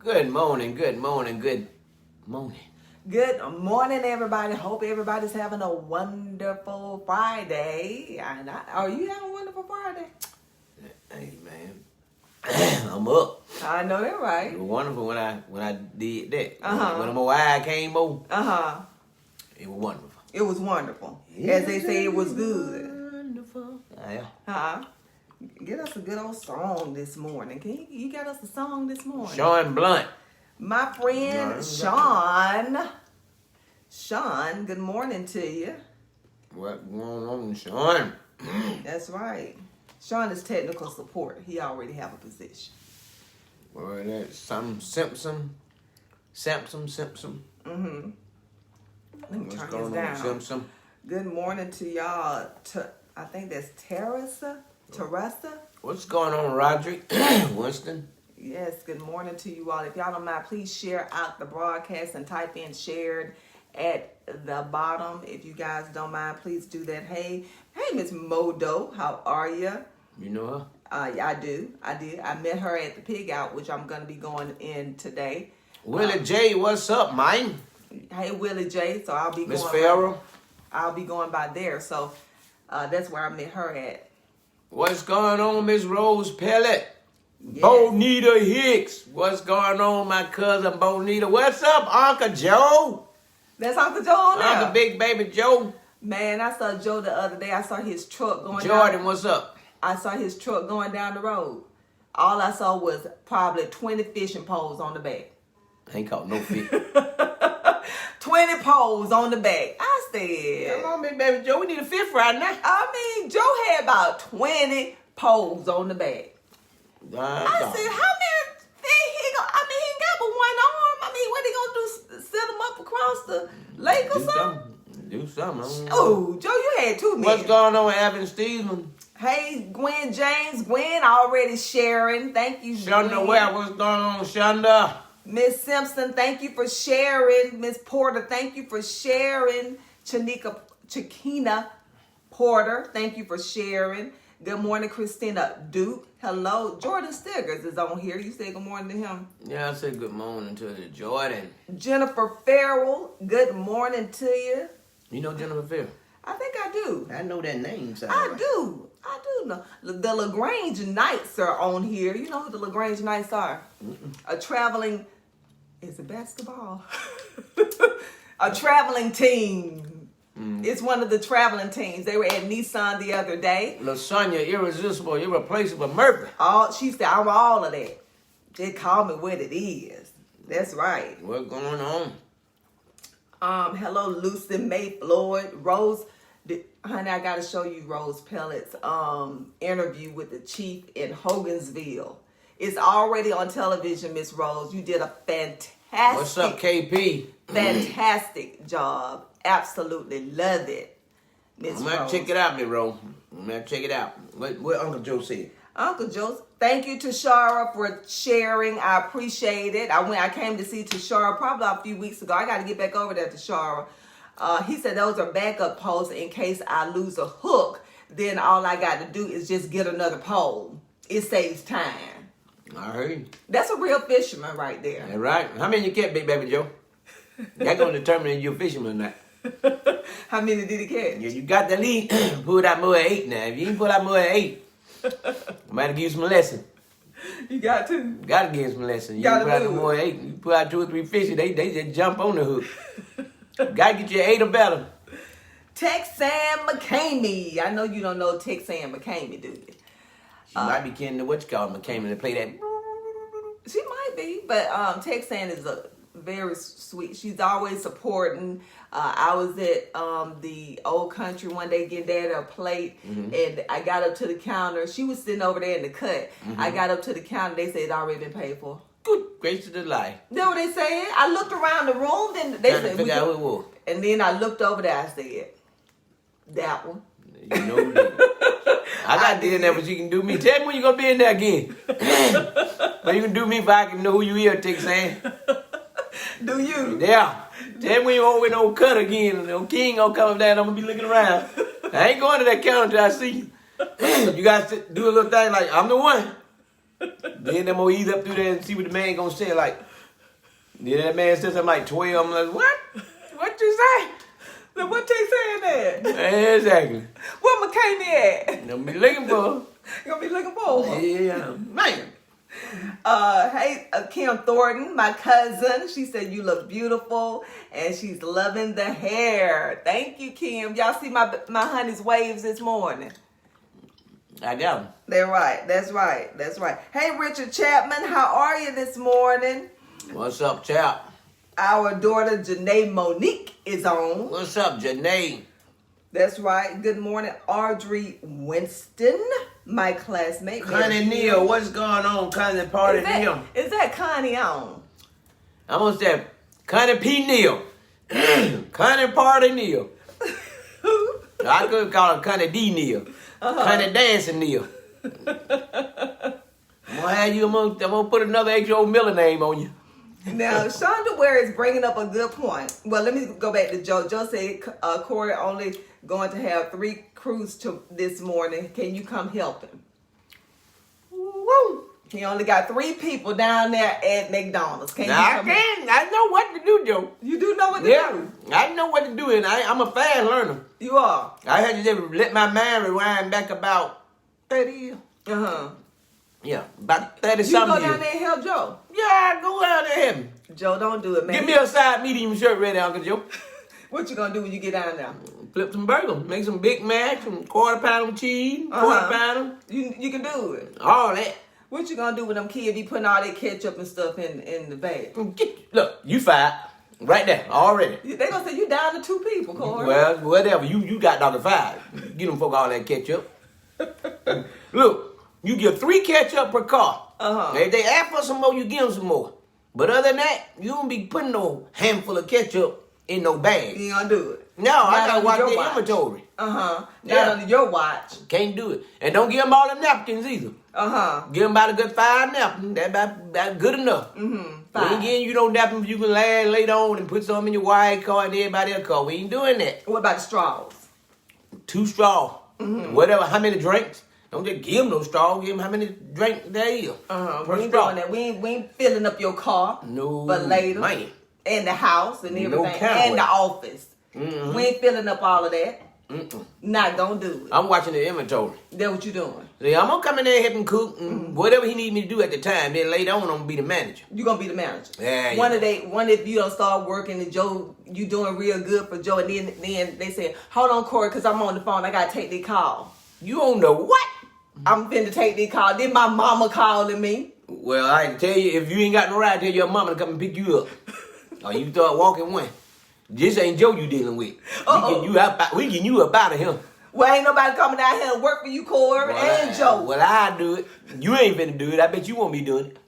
Good morning, good morning, good morning. Good morning, everybody. Hope everybody's having a wonderful Friday. Are you having a wonderful Friday? Hey man, I'm up. I know that It right. was wonderful when I did that. Uh-huh. When my eye came over, Uh-huh. it was wonderful. It was wonderful. As they say, it was good. Wonderful. Yeah. Huh? Get us a good old song this morning. You got us a song this morning? Sean Blunt. My friend Sean. Sean, good morning to you. What going on, Sean? That's right. Sean is technical support. He already have a position. Well, that's some Simpson. Mm-hmm. Let me What's turn going this on, down. Simpson? Good morning to y'all. I think that's Teresa. What's going on, Roderick? Winston? Yes, good morning to you all. If y'all don't mind, please share out the broadcast and type in shared at the bottom. If you guys don't mind, please do that. Hey, Miss Modo, how are you? You know her? Yeah, I do. I did. I met her at the pig out, which I'm going to be going in today. Willie J, what's up, man? Hey, Willie J. So I'll be Miss going. Farrell? I'll be going by there. So that's where I met her at. What's going on, Miss Rose Pellet? Yes. Bonita Hicks. What's going on, my cousin Bonita? What's up, Uncle Joe? That's Uncle Joe on there. Uncle Big Baby Joe. Man, I saw Joe the other day. I saw his truck going Jordan, down. what's up? I saw his truck going down the road. All I saw was probably 20 fishing poles on the back. I ain't caught no fish. 20 poles on the back. I said, Come on, Big Baby Joe. We need a fish fry now. I mean, Joe had about 20 poles on the back. I said, how many things he got? I mean, he ain't got but one arm. I mean, what he gonna do? Set him up across the lake or something? Do something. Oh, Joe, you had too many. What's going on with Evan Stevenson? Hey, Gwen James. Gwen already sharing. Thank you, Shonda Gwen. Webb, what's going on, Shonda? Miss Simpson, thank you for sharing. Miss Porter, thank you for sharing. Chakina Porter, thank you for sharing. Good morning, Christina Duke. Hello. Jordan Stiggers is on here. You say good morning to him. Yeah, I said good morning to the Jordan. Jennifer Farrell, good morning to you. You know Jennifer Farrell? I think I do. I know that name. I do know. The LaGrange Knights are on here. You know who the LaGrange Knights are? A traveling... Is it basketball? A traveling team. It's one of the traveling teams. They were at Nissan the other day. LaSonia, irresistible, irreplaceable Murphy. She said, I'm all of that. They call me what it is. That's right. What's going on? Hello, Lucy May Floyd. Rose, honey, I got to show you Rose Pellet's interview with the chief in Hogansville. It's already on television, Miss Rose. You did a fantastic. What's up, KP? Fantastic job. Absolutely love it, Miss Rose. I'm going to check it out, Miss Rose. I'm going to check it out. What Uncle Joe said. Uncle Joe, thank you, Tashara, for sharing. I appreciate it. I came to see Tashara probably a few weeks ago. I got to get back over there, Tashara. He said those are backup poles in case I lose a hook. Then all I got to do is just get another pole. It saves time. I heard you. That's a real fisherman right there. That's right. How many you kept, Big Baby Joe? That's going to determine if you're a fisherman or not. How many did he catch? Yeah, you got the lead. Pull that more at 8 now. If you ain't pull that more at 8, I might have give you some lesson. You got to. Got to give you some lesson. You Gotta pull out do the it. more at 8. You pull out 2 or 3 fish, they just jump on the hook. Got to get you 8 or better. Texan McCamey. I know you don't know Texan McCamey, do you? She might be kidding to what you call McCamey to play that. She might be, but Texan is a very sweet. She's always supporting. I was at the old country one day getting Dad a plate, and I got up to the counter. She was sitting over there in the cut. I got up to the counter. They said it already been paid for. Good gracious of life. You know what they said? I looked around the room, then they Trying to said, figure out who it was. and then I looked over there. I said, that one. You know that. I got to in there, but you can do me. Tell me when you going to be in there again. But you can do me if I can know who you are, Texan. Do you? Yeah. Tell me when you won't with no cut again. No king gonna come up there and I'm gonna be looking around. I ain't going to that counter till I see you. You guys do a little thing like, I'm the one. Then I'm gonna ease up through there and see what the man gonna say. Like, Yeah, that man said something like 12. I'm like, what? What you say? Now, what they saying that? Exactly. Where McCamey at? Don't be looking for. You gonna be looking for her? Yeah, man. Hey, Kim Thornton, my cousin. She said you look beautiful, and she's loving the hair. Thank you, Kim. Y'all see my honey's waves this morning. I got him. They're right. That's right. That's right. Hey, Richard Chapman, how are you this morning? What's up, chap? Our daughter Janae Monique is on. What's up, Janae? That's right. Good morning, Audrey Winston, my classmate. Connie Neal, what's going on, Connie Party Neal? Is that Connie on? I'm gonna say Connie P. Neal. Connie Party Neal. Who? I could call her Connie D. Neal. Connie Dancing Neal. I'm gonna have you. I'm gonna put another extra old Miller name on you. Now, Shonda Ware is bringing up a good point. Well, let me go back to Joe. Joe said Corey only going to have 3 crews this morning. Can you come help him? Woo! He only got 3 people down there at McDonald's. Can Now, you come help? I know what to do, Joe. You do know what to Yeah, do. I know what to do, and I'm a fast learner. You are. I had to just let my mind rewind back about 30 years. Uh-huh. Yeah, about 30 You something go down years. there and help Joe. Yeah, I go out there and help him. Joe, don't do it, man. Give me a side medium shirt ready, Uncle Joe. What you gonna do when you get down there? Flip some burgers, make some Big Macs, some quarter pounder with cheese, Uh-huh. quarter pounder, You can do it. all that. What you gonna do when them kids be putting all that ketchup and stuff in the bag? Look, you fired. Right there, already. They gonna say you down to 2 people, Corey. Well, whatever. You got Dr. Five. Give them folk all that ketchup. Look, you give 3 ketchup per car. Uh-huh. If they ask for some more, you give them some more. But other than that, you don't be putting no handful of ketchup in no bag. You ain't gonna do it. No, I Not gotta under watch your the watch. inventory. Uh-huh. Not Yeah. under your watch. Can't do it. And don't give them all the napkins either. Uh-huh. Give them about a good 5 napkins. That's good enough. Mm-hmm. We ain't getting you no napkins you can lay later on and put some in your wife car and everybody else car. We ain't doing that. What about the straws? 2 straws. Whatever, how many drinks. Don't just give them no straw. Give them how many drinks there is. Uh-huh. Per We ain't straw. doing that. We ain't filling up your car. No, But later. man. And the house and No everything. kind of And way. the office. Mhm. We ain't filling up all of that. Mm-mm. Not gonna do it. I'm watching the inventory. That's what you doing. See, I'm gonna come in there and help him cook and whatever he need me to do at the time. Then later on, I'm gonna be the manager. You gonna be the manager. Yeah, One yeah. if you don't start working and Joe, you doing real good for Joe, and then they say, hold on, Corey, because I'm on the phone. I gotta take this call. You don't know what? I'm finna take this call. Then my mama calling me. Well, I can tell you, if you ain't got no ride, tell your mama to come and pick you up. Or you start walking one. This ain't Joe you dealing with. We getting you up out of here. Well, ain't nobody coming out here and work for you, Corey and Joe. Well, I do it. You ain't finna do it. I bet you won't be doing it.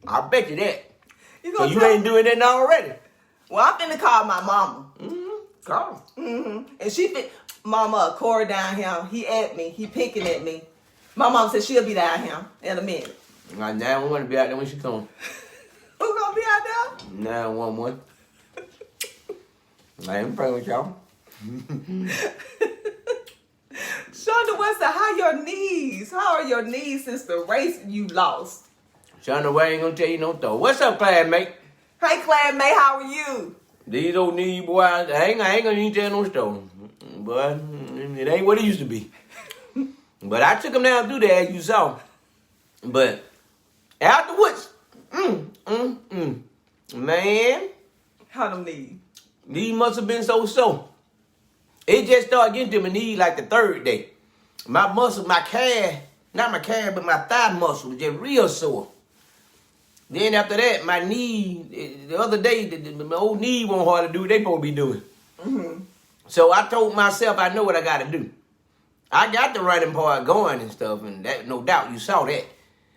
I bet you that. You So gonna you tell- ain't doing that already. Well, I'm finna call my mama. Call. And she fit Mama, Corey down here. He at me. He picking at me. My mom said she'll be down here in a minute. I don't want to be out there when she come. Who gonna be out there? 911. I ain't praying with y'all. Shonda Weston, how your knees? How are your knees since the race you lost? Shonda Ware ain't gonna tell you no thought. What's up, classmate? Hey, classmate, how are you? These old knee boys, I ain't gonna even tell no story. But it ain't what it used to be. But I took them down through there as you saw. But afterwards, man, How them knees? these must have been so. It just started getting to my knee like the 3rd day. My muscle, my calf, not my calf, but my thigh muscle was just real sore. Then after that, my knee, the other day, my old knee wasn't hard to do what they supposed to be doing. So I told myself, I know what I got to do. I got the running part going and stuff, and that no doubt you saw that.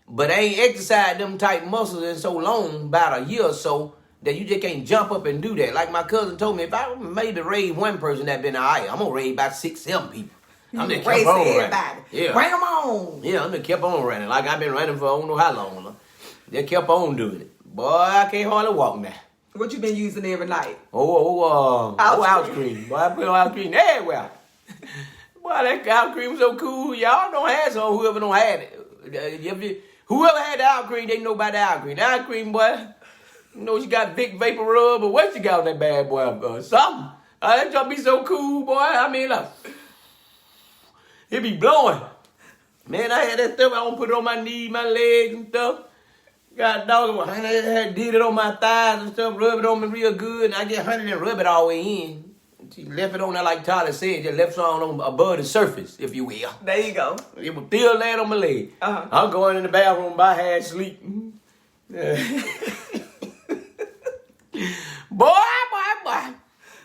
But I ain't exercised them type muscles in so long, about a year or so, that you just can't jump up and do that. Like my cousin told me, if I maybe raise one person that been all right, I'm gonna raise about 6, 7 people. I'm just Race kept on everybody. running. Yeah. Bring them on. Yeah, I'm just kept on running. Like I've been running for I don't know how long. They kept on doing it. Boy, I can't hardly walk now. What you been using every night? Ice cream. Boy, I put on ice cream everywhere. Boy, that ice cream was so cool. Y'all don't have some. Whoever don't have it. Whoever had the ice cream, they know about the ice cream. The ice cream, boy, You know, she got Vic Vapor Rub, or what she got on that bad boy? Something. That joint be so cool, boy. I mean, it be blowing. Man, I had that stuff. I don't put it on my knees, my legs and stuff. God dog, I did it on my thighs and stuff, rub it on me real good, and I just hunted and rub it all the way in. She left it on there like Tyler said, just left it on above the surface, if you will. There you go. It was still laying on my leg. I'm going in the bathroom by half sleep. Boy.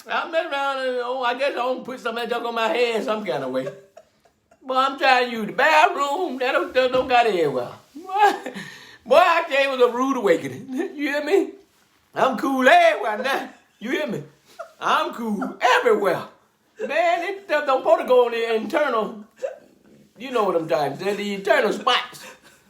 I mess around and I guess I don't put some of that junk on my head some kind of way. Boy, I'm trying to use the bathroom. That don't got it well. Boy, I tell you, it was a rude awakening. You hear me? I'm cool everywhere now. You hear me? I'm cool everywhere. Man, this stuff don't supposed to go on the internal, you know what I'm trying to say, the internal spots.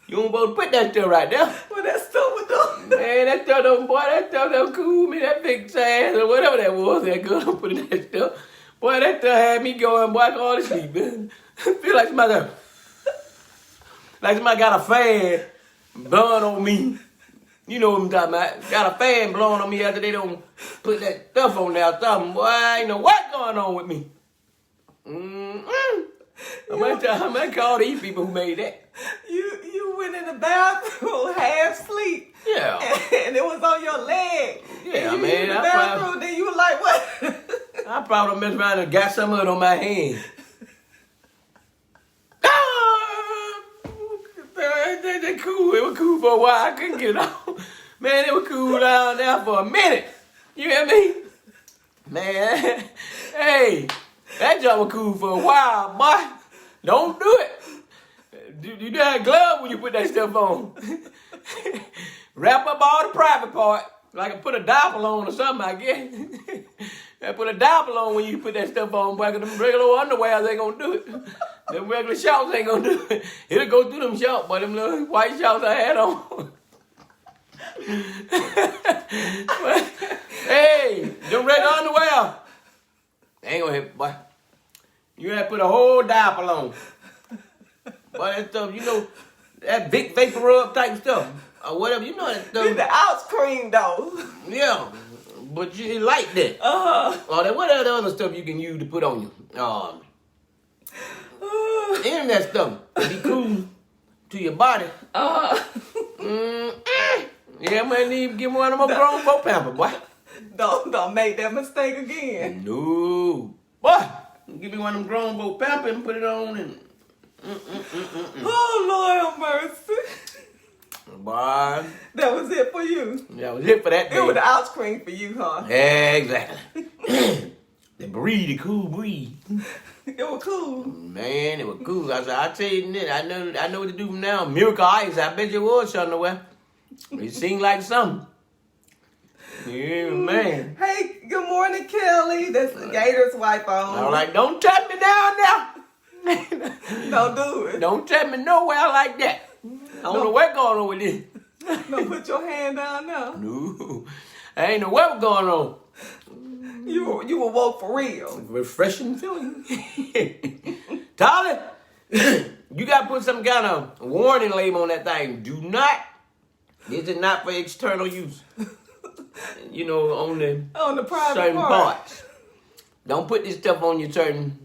You don't supposed to put that stuff right there. Well, that stuff was done. Man, that stuff don't cool me, that big ass or whatever that was, that girl don't put in that stuff. Boy, that stuff had me going, boy, I can hardly sleep, man. I feel like somebody got a fan blowing on me. You know what I'm talking about. Got a fan blowing on me after they don't put that stuff on there or something. Boy, I ain't know what's going on with me. I might call these people who made that. You went in the bathroom half sleep. Yeah. And it was on your leg. Yeah, and man. In the bathroom, then you were like, what? I probably messed around and got some of it on my hand. That cool. It was cool for a while. I couldn't get it off. Man, it was cool down there for a minute. You hear me? Man, hey, that job was cool for a while, boy. Don't do it. You got glove when you put that stuff on. Wrap up all the private part. Like I put a diaper on or something, I guess. I put a diaper on when you put that stuff on, boy, because them regular underwears ain't gonna do it. Them regular shorts ain't gonna do it. It'll go through them shorts, but them little white shorts I had on. Hey, them regular underwear ain't gonna hit, boy. You have to put a whole diaper on. Boy, that stuff, you know, that Vic Vapor Rub type stuff. Or whatever, you know that stuff. The ouch cream, though. Yeah, but you like that. Or what other stuff you can use to put on you? Any of that stuff to be cool to your body. Yeah, I might need to give me one of my grown folk pampers, boy. Don't make that mistake again. No. Boy, give me one of them grown folk pampers and put it on and... Oh, Lord have mercy. Boy. That was it for you. That was it for that day. It was the ice cream for you, huh? Yeah, exactly. The breeze, the cool breeze. It was cool. Man, it was cool. I said, I'll tell you that. I know what to do from now. Miracle Ice, I bet you was somewhere. It seemed like something. Yeah, man. Hey, good morning, Kelly. That's Gator's wife on. I was like, don't touch me down there. Don't do it. Don't touch me nowhere like that. I don't know what's going on with this. Don't put your hand down now. No. I ain't know what was going on. You were woke for real. Refreshing feeling. Tyler, you got to put some kind of warning label on that thing. Do not. This is not for external use. You know, on the private certain part. parts. Don't put this stuff on your certain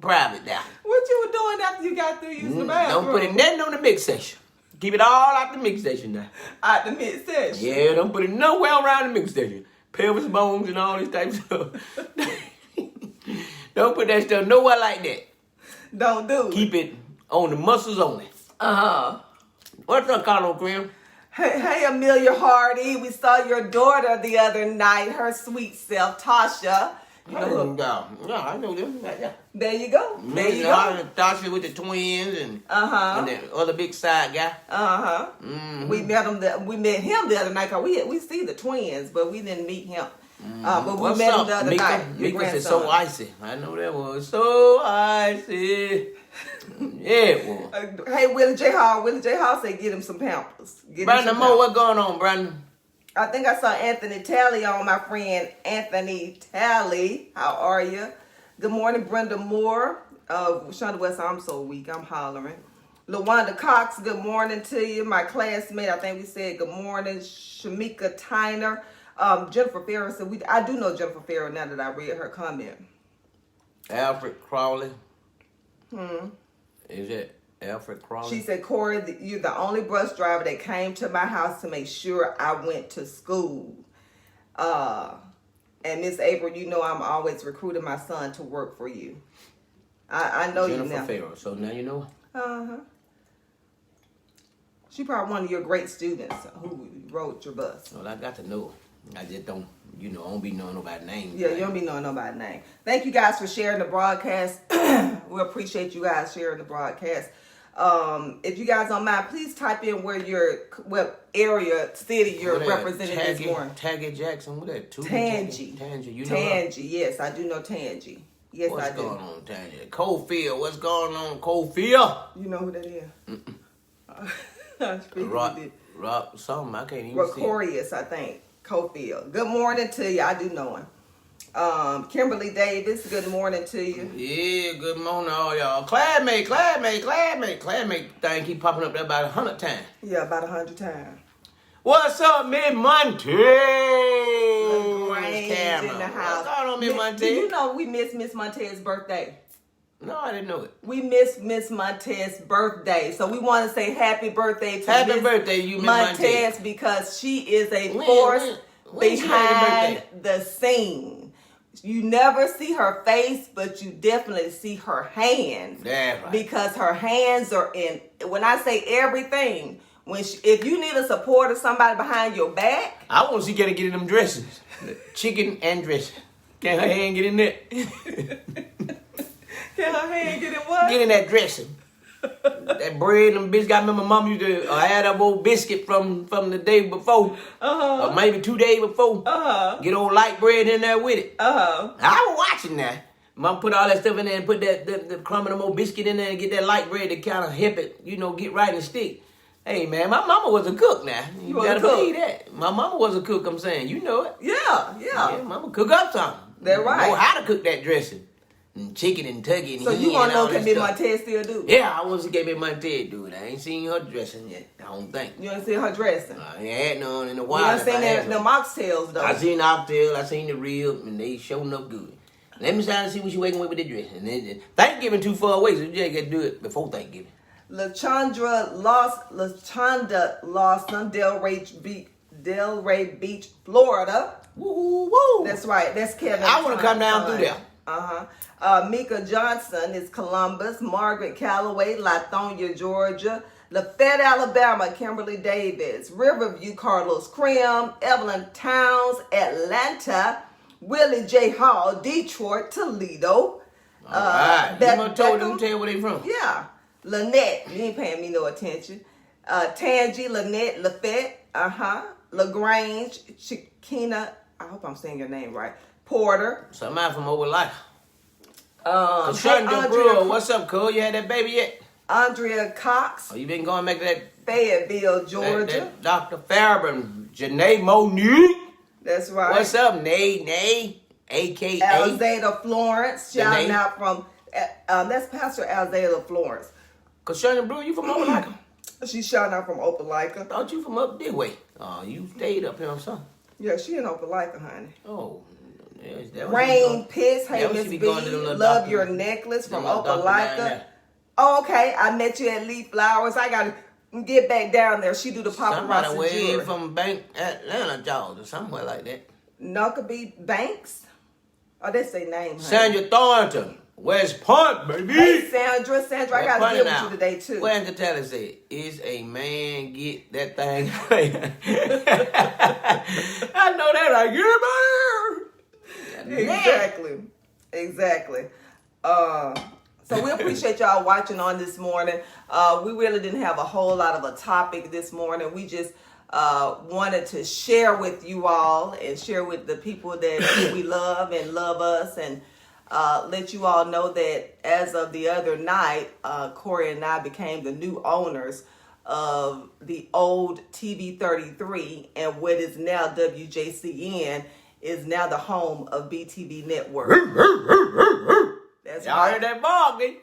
private now. What you were doing after you got through using the bathroom? Don't put it nothing on the mix section. Keep it all out the mix station now. Out the mid section. Yeah, don't put it nowhere around the mix station. Pelvis bones and all this type of stuff. Don't put that stuff nowhere like that. Don't do it. Keep it on the muscles only. What's up, Carlo Graham? Hey, Amelia Hardy. We saw your daughter the other night, her sweet self, Tasha. Yeah, I know them. Yeah. There you go. There you go. Tasha with the twins and the other big side guy. Mm-hmm. We met him the other night because we see the twins, but we didn't meet him. But we met him the other night. Mika said so icy. I know that was so icy. Yeah, it was. Hey, Willie J. Hall. Willie J. Hall said get him some Pampers. Brandon Moore, what's going on, Brandon? I think I saw Anthony Talley on, my friend Anthony Talley. How are you? Good morning, Brenda Moore. Shonda West, I'm so weak. I'm hollering. LaWanda Cox, good morning to you. My classmate, I think we said good morning. Shamika Tyner. Jennifer Farrell said, I do know Jennifer Farrell now that I read her comment. Alfred Crawley. Is it Alfred Crawley? She said, Corey, you're the only bus driver that came to my house to make sure I went to school. And Miss April, you know I'm always recruiting my son to work for you. I know Jennifer you now. Farrell. So now you know. She probably one of your great students who rode your bus. Well, I got to know her. I just don't, I don't be knowing nobody's name. Yeah, you don't be knowing nobody's name. Thank you guys for sharing the broadcast. We appreciate you guys sharing the broadcast. If you guys don't mind, please type in what area, city you're representing this morning. Taggy Jackson, what that? Tangy. You know Tangy, yes, I do know Tangy. Yes, what's I do. What's going on, Tangy? Cofield, what's going on, Cofield? You know who that is? Rock, something, I can't even see. Rocorius, I think. Cofield. Good morning to you. I do know him. Kimberly Davis, good morning to you. Yeah, good morning all y'all. Classmate thing keep popping up there about 100 times. Yeah, about 100 times. What's up, Miss Montez? In the house. What's going on, Miss Montez? Do you know we missed Miss Montez's birthday? No, I didn't know it. We missed Miss Montez's birthday. So we want to say happy birthday to Happy Miss birthday, you Miss Montez. Because she is a force behind the scene. You never see her face, but you definitely see her hands. That's right. Because her hands are in, when I say everything, if you need a support of somebody behind your back. I want to see her get in them dresses. Chicken and dressing. Can her hand get in there? Can her hand get in what? Get in that dressing. That bread and biscuit. I remember Mom used to add that old biscuit from the day before. Or maybe 2 days before. Get old light bread in there with it. I was watching that. Mom put all that stuff in there and put the crumb of the old biscuit in there and get that light bread to kind of help it, get right and stick. Hey, man, my mama was a cook now. You gotta believe that. My mama was a cook, I'm saying. You know it. Yeah, mama cook up something. That's right. Know how to cook that dressing. And chicken and turkey and so you want to know can Miss Montez still do? Yeah, I want to get Miss Montez do it. I ain't seen her dressing yet. I don't think. You ain't seen her dressing? I ain't had none in a while. You ain't seen the mocktails though? I seen the oxtails, I seen the rib, and they showing up good. Let me try to see what she waking with the dress. And then Thanksgiving too far away, so you just got to do it before Thanksgiving. LaChandra Lawson, Delray Beach, Florida. Woo. That's right. That's Kevin. I want to come down through there. Mika Johnson is Columbus. Margaret Calloway, Lithonia, Georgia. Lafayette, Alabama, Kimberly Davis. Riverview, Carlos Crim. Evelyn Towns, Atlanta. Willie J. Hall, Detroit, Toledo. All right. You gonna tell them where they from? Yeah. Lynette, you ain't paying me no attention. Tangi, Lynette, Lafayette, LaGrange, Chiquina, I hope I'm saying your name right. Porter. Somebody from over life. Andrea Brewer, what's up, cuz? You had that baby yet? Andrea Cox. Oh, you been going back to that Fayetteville, Georgia. That Dr. Fairburn, Janae Monique. That's right. What's up, Nay, a.k.a. Alzada Florence, shouting out from, that's Pastor Alzada Florence. Concerning Brewer, you from Opelika? She's shouting out from Opelika. Thought you from up this way. Oh, you stayed up here or something. Yeah, she in Opelika, honey. Oh. Rain Piss, hey Miss B, love your necklace from Opelika. Oh, okay, I met you at Lee Flowers. I gotta get back down there. She do the paparazzi somebody way jewelry. From Bank Atlanta, Georgia, somewhere like that. Nuckabee Banks? Oh, that's their name, honey. Sandra Thornton, West Point, baby. Hey, Sandra, I gotta deal with you today, too. What Uncle Tally said, is a man get that thing? I know that, I get it out here. Exactly. So we appreciate y'all watching on this morning. We really didn't have a whole lot of a topic this morning. We just wanted to share with you all and share with the people that we love and love us, and let you all know that as of the other night, Corey and I became the new owners of the old TV 33, and what is now WJCN is now the home of BTV Network. That's y'all right. heard that bark, didn't you?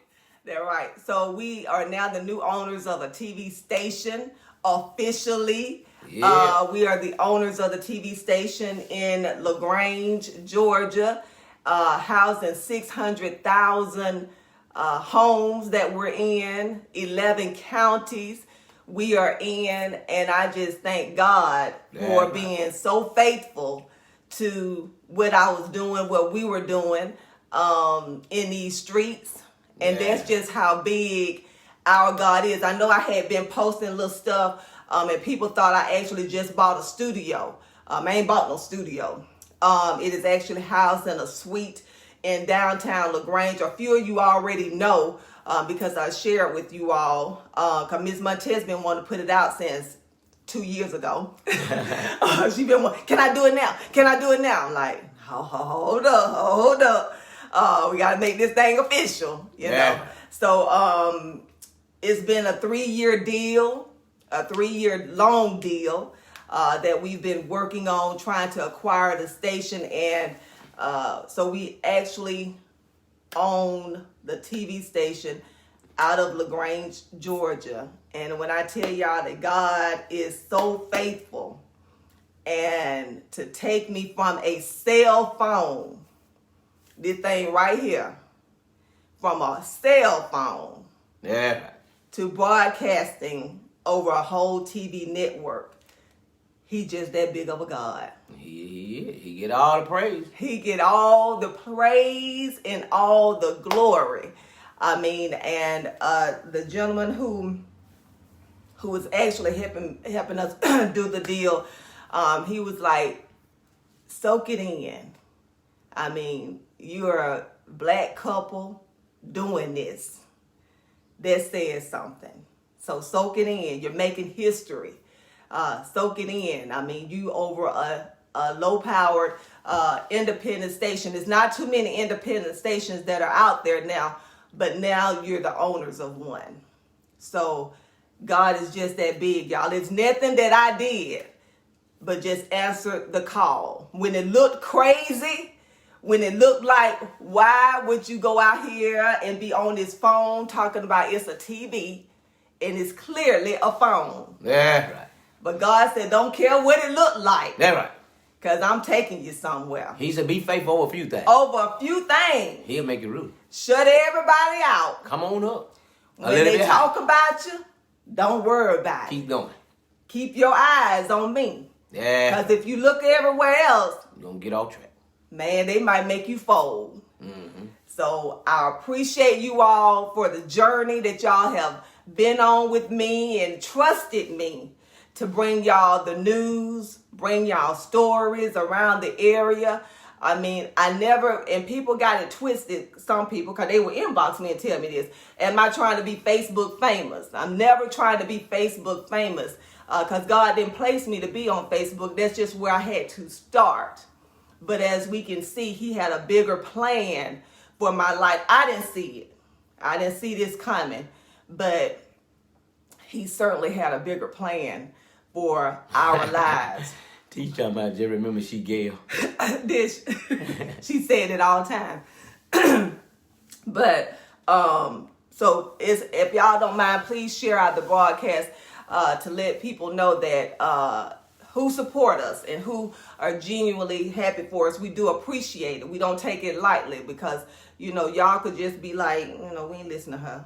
They're right. So we are now the new owners of a TV station officially. Yeah. We are the owners of the TV station in LaGrange, Georgia, housing 600,000 homes that we're in, 11 counties we are in, and I just thank God for being so faithful to what I was doing, what we were doing in these streets. And that's just how big our God is. I know I had been posting little stuff, and people thought I actually just bought a studio. I ain't bought no studio. It is actually housed in a suite in downtown LaGrange. A few of you already know because I shared with you all. Because Ms. Montez been wanting to put it out since 2 years ago. She been wanting, can I do it now? Can I do it now? I'm like, hold up. We got to make this thing official, you know. So it's been a 3-year deal, a 3-year long deal that we've been working on trying to acquire the station. And so we actually own the TV station out of LaGrange, Georgia. And when I tell y'all that God is so faithful, and to take me from a cell phone, this thing right here, from a cell phone to broadcasting over a whole TV network, he just that big of a God. He get all the praise. He get all the praise and all the glory. I mean, and the gentleman who was actually helping us do the deal, he was like, soak it in. I mean, you're a black couple doing this. That says something. So soak it in. You're making history. Soak it in. I mean, you over a low-powered independent station. There's not too many independent stations that are out there now, but now you're the owners of one. So God is just that big, y'all. It's nothing that I did, but just answer the call. When it looked crazy, when it looked like, why would you go out here and be on this phone talking about it's a TV and it's clearly a phone? Yeah, right. But God said, don't care what it looked like. That's right. Because I'm taking you somewhere. He said, be faithful over a few things. Over a few things. He'll make it rule. Shut everybody out. Come on up. When they talk about you, don't worry about it. Keep going. Keep your eyes on me. Yeah. Because if you look everywhere else, you're going to get off track. Man, they might make you fold. Mm-hmm. So I appreciate you all for the journey that y'all have been on with me and trusted me to bring y'all the news, bring y'all stories around the area. I mean, I never, and people got it twisted, some people, because they would inbox me and tell me this. Am I trying to be Facebook famous? I'm never trying to be Facebook famous because God didn't place me to be on Facebook. That's just where I had to start. But as we can see, he had a bigger plan for my life. I didn't see it. I didn't see this coming. But he certainly had a bigger plan for our lives. Teach talking about just remember she Gail. She said it all the time. But so if y'all don't mind, please share out the broadcast to let people know that who support us and who are genuinely happy for us. We do appreciate it. We don't take it lightly because, you know, y'all could just be like, you know, we ain't listen to her.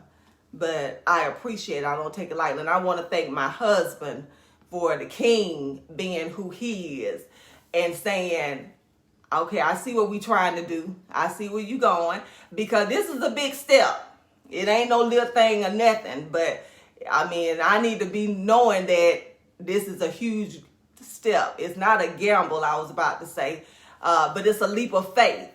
But I appreciate it. I don't take it lightly. And I want to thank my husband for the king being who he is and saying, okay, I see what we trying to do. I see where you going, because this is a big step. It ain't no little thing or nothing. But I mean, I need to be knowing that this is a huge step. It's not a gamble, I was about to say, but it's a leap of faith.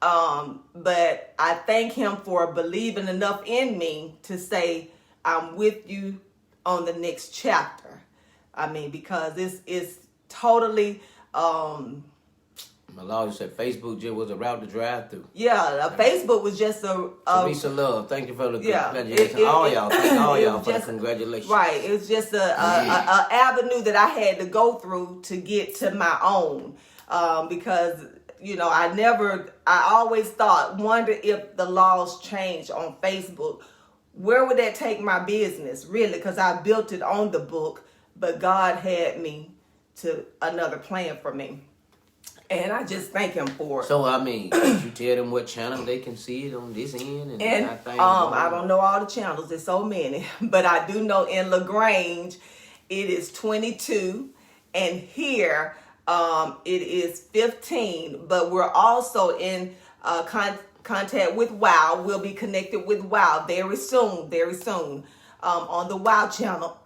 But I thank him for believing enough in me to say, I'm with you on the next chapter. I mean, because this is totally, my Lord said Facebook just was a route to drive through. Yeah, Facebook was just a Teresa Love, thank you for the congratulations. All y'all for the congratulations. Right, it was just a avenue that I had to go through to get to my own, because I always wonder if the laws change on Facebook, where would that take my business, really? Because I built it on the book, but God had me to another plan for me. And I just thank him for it. So, I mean, did you tell them what channel they can see it on this end? And I don't know all the channels. There's so many. But I do know in LaGrange, it is 22. And here, it is 15. But we're also in contact with WOW. We'll be connected with WOW very soon. On the WOW channel.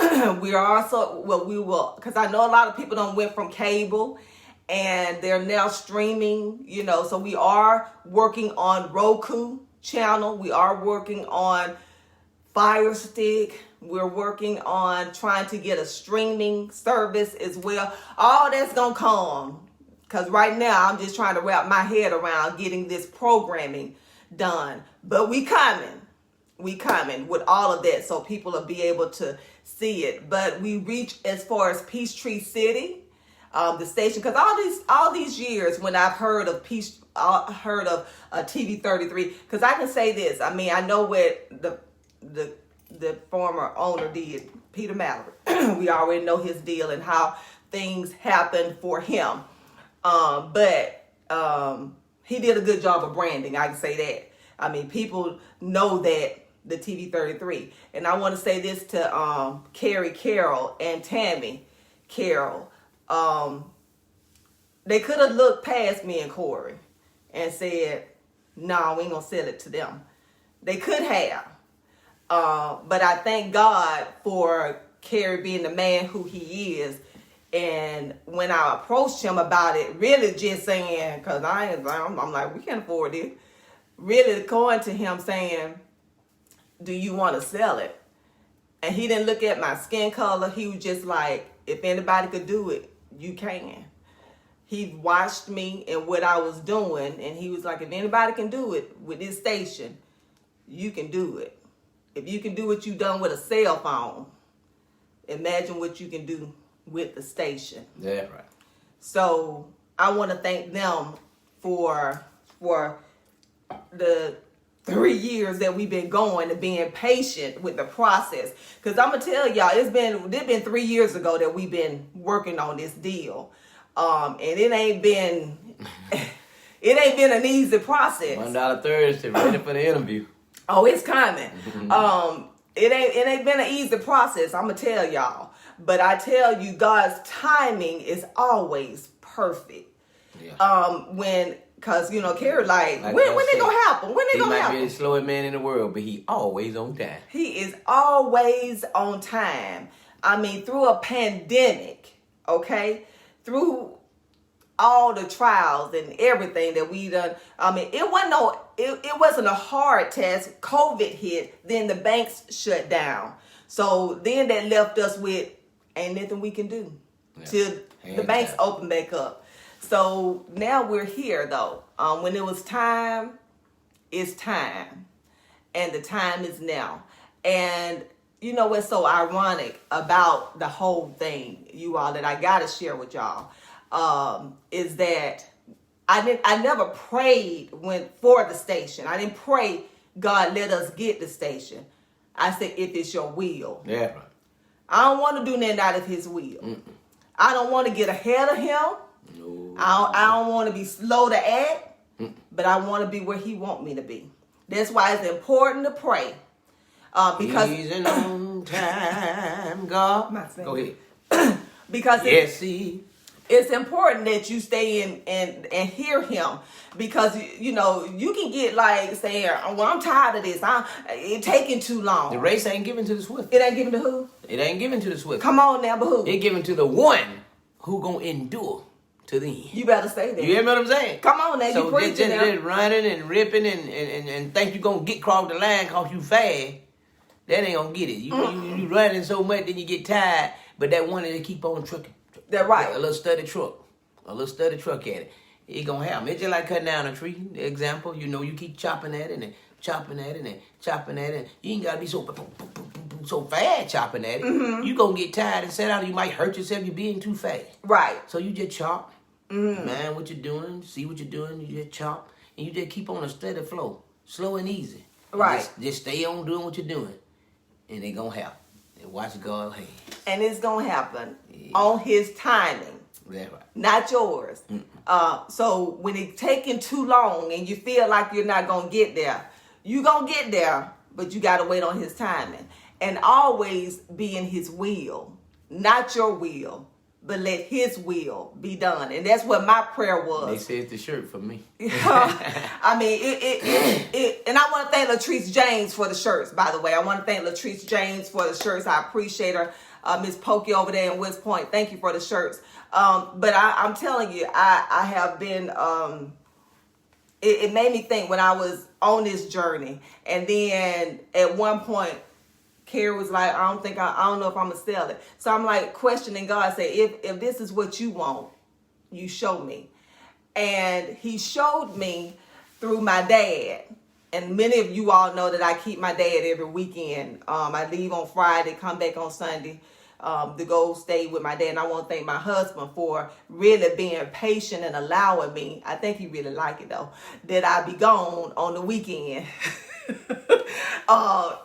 We are also, we will, because I know a lot of people don't went from cable and they're now streaming, so we are working on Roku channel. We are working on Fire Stick. We're working on trying to get a streaming service as well. All that's going to come, because right now I'm just trying to wrap my head around getting this programming done. But we coming with all of that, so people will be able to see it. But we reach as far as Peachtree City, the station, because all these years when I've heard of TV 33, because I can say this. I mean, I know what the former owner did, Peter Mallory. We already know his deal and how things happened for him. But he did a good job of branding. I can say that. I mean, people know that the TV 33. And I want to say this to Carrie Carroll and Tammy Carroll. They could have looked past me and Corey and said, no, we ain't going to sell it to them. They could have. But I thank God for Carrie being the man who he is. And when I approached him about it, really just saying, because I'm like, we can't afford it. Really going to him saying, do you want to sell it? And he didn't look at my skin color. He was just like, if anybody could do it, you can. He watched me and what I was doing, and he was like, if anybody can do it with this station, you can do it. If you can do what you done with a cell phone, imagine what you can do with the station. Yeah, right. So I want to thank them for the 3 years that we've been going and being patient with the process. Because I'm going to tell y'all, it's been 3 years ago that we've been working on this deal. And it ain't been an easy process. $1 Thursday, ready for the interview. Oh, it's coming. It ain't been an easy process, I'm going to tell y'all. But I tell you, God's timing is always perfect. Yeah. Because, Carrie, like when they going to happen? When they going to happen? He might be the slowest man in the world, but he always on time. He is always on time. I mean, through a pandemic, okay? Through all the trials and everything that we done. I mean, it wasn't a hard test. COVID hit, then the banks shut down. So then that left us with ain't nothing we can do till the banks open back up. So now we're here though. When it was time, it's time. And the time is now. And you know what's so ironic about the whole thing, you all, that I gotta share with y'all, is that I never prayed for the station. I didn't pray, God, let us get the station. I said, if it's your will. Yeah, right. I don't want to do nothing out of his will. Mm-mm. I don't want to get ahead of him. No. I don't want to be slow to act, but I want to be where he want me to be. That's why it's important to pray. Because he's an on time God. Go ahead. Because it's important that you stay in and hear him, because you can get like saying, well, I'm tired of this. It's taking too long. The race ain't given to the swift. It ain't given to who? It ain't given to the swift. Come on now, but who? It given to the one who gonna endure to the end. You better say that. You hear what I'm saying? Come on now, so you preaching now. Just running and ripping and think you gonna get across the line cause you fast. That ain't gonna get it. You running so much, then you get tired. But that one that keep on trucking. That's right. A little study truck at it. It gonna happen. It's just like cutting down a tree. The example, you keep chopping at it and chopping at it and chopping at it. You ain't gotta be so fast chopping at it. Mm-hmm. You gonna get tired and set out. You might hurt yourself. You're being too fast. Right. So you just chop Man, what you're doing, see what you're doing, you just chop, and you just keep on a steady flow, slow and easy. Right. Just stay on doing what you're doing, and it gonna happen. And watch God's hand. And it's going to happen on his timing. That's right. Not yours. So when it's taking too long and you feel like you're not going to get there, you're going to get there, but you got to wait on his timing. And always be in his will, not your will, but let his will be done. And that's what my prayer was. They said it's the shirt for me. I mean, and I want to thank Latrice James for the shirts, by the way. I want to thank Latrice James for the shirts. I appreciate her. Miss Pokey over there in West Point. Thank you for the shirts. But I'm telling you, I have been, it made me think when I was on this journey. And then at one point, Carrie was like, I don't know if I'm going to sell it. So I'm like questioning God, say, if this is what you want, you show me. And he showed me through my dad. And many of you all know that I keep my dad every weekend. I leave on Friday, come back on Sunday to go stay with my dad. And I want to thank my husband for really being patient and allowing me. I think he really like it though, that I be gone on the weekend.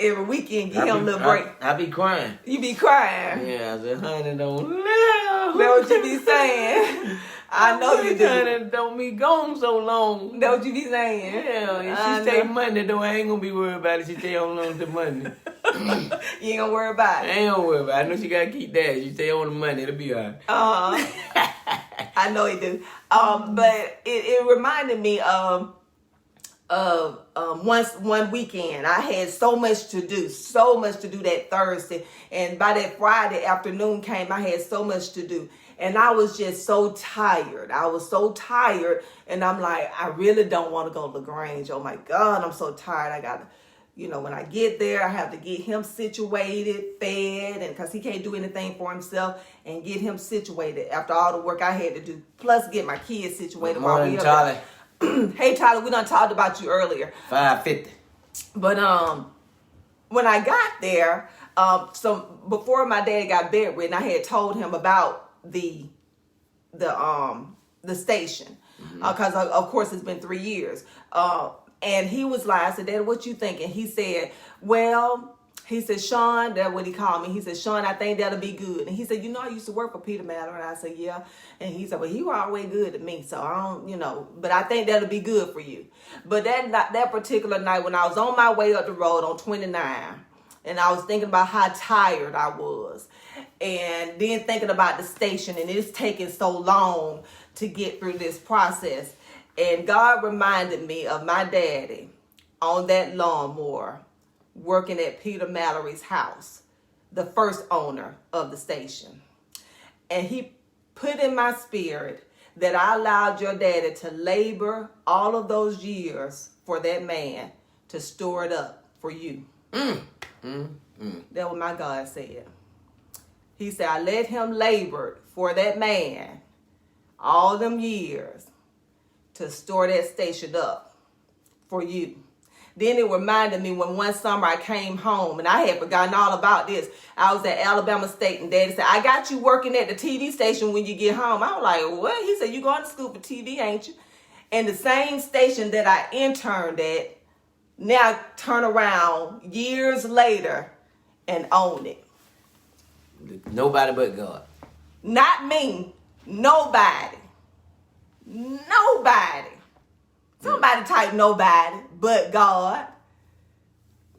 Every weekend, give him a little break. I be crying. You be crying. Yeah, I said, honey, don't live. That's what you be saying. I know you do. Honey, don't be gone so long. That's what you be saying. Yeah, if she stay Monday, though, I ain't gonna be worried about it. She stay on to Monday. You ain't gonna worry about it. I ain't gonna worry about it. I know she gotta keep that. She stay on the Monday, it'll be all right. I know he do. But it reminded me of one weekend I had so much to do that Thursday, and by that Friday afternoon came, I had so much to do, and I was just so tired. And I'm like, I really don't want to go to LaGrange. Oh my God, I'm so tired. I gotta, when I get there, I have to get him situated, fed, and because he can't do anything for himself, and get him situated after all the work I had to do, plus get my kids situated. Good morning, Charlie. Hey Tyler, we done talked about you earlier. 5:50. But when I got there, so before my dad got bedridden, I had told him about the station, because of course it's been 3 years. And he was like, I said, Dad, what you thinking? He said, well. He said, Sean, that's what he called me. He said, Sean, I think that'll be good. And he said, I used to work for Peter Maller. And I said, yeah. And he said, well, he was always good to me. So I don't, but I think that'll be good for you. But that particular night when I was on my way up the road on 29, and I was thinking about how tired I was, and then thinking about the station, and it's taking so long to get through this process. And God reminded me of my daddy on that lawnmower, working at Peter Mallory's house, the first owner of the station. And he put in my spirit that I allowed your daddy to labor all of those years for that man to store it up for you. That's what my God said. He said, I let him labor for that man all them years to store that station up for you. Then it reminded me when one summer I came home, and I had forgotten all about this. I was at Alabama State, and Daddy said, I got you working at the TV station when you get home. I was like, what? He said, you going to school for TV, ain't you? And the same station that I interned at, now turn around years later and own it. Nobody but God. Not me. Nobody. Somebody type nobody but God.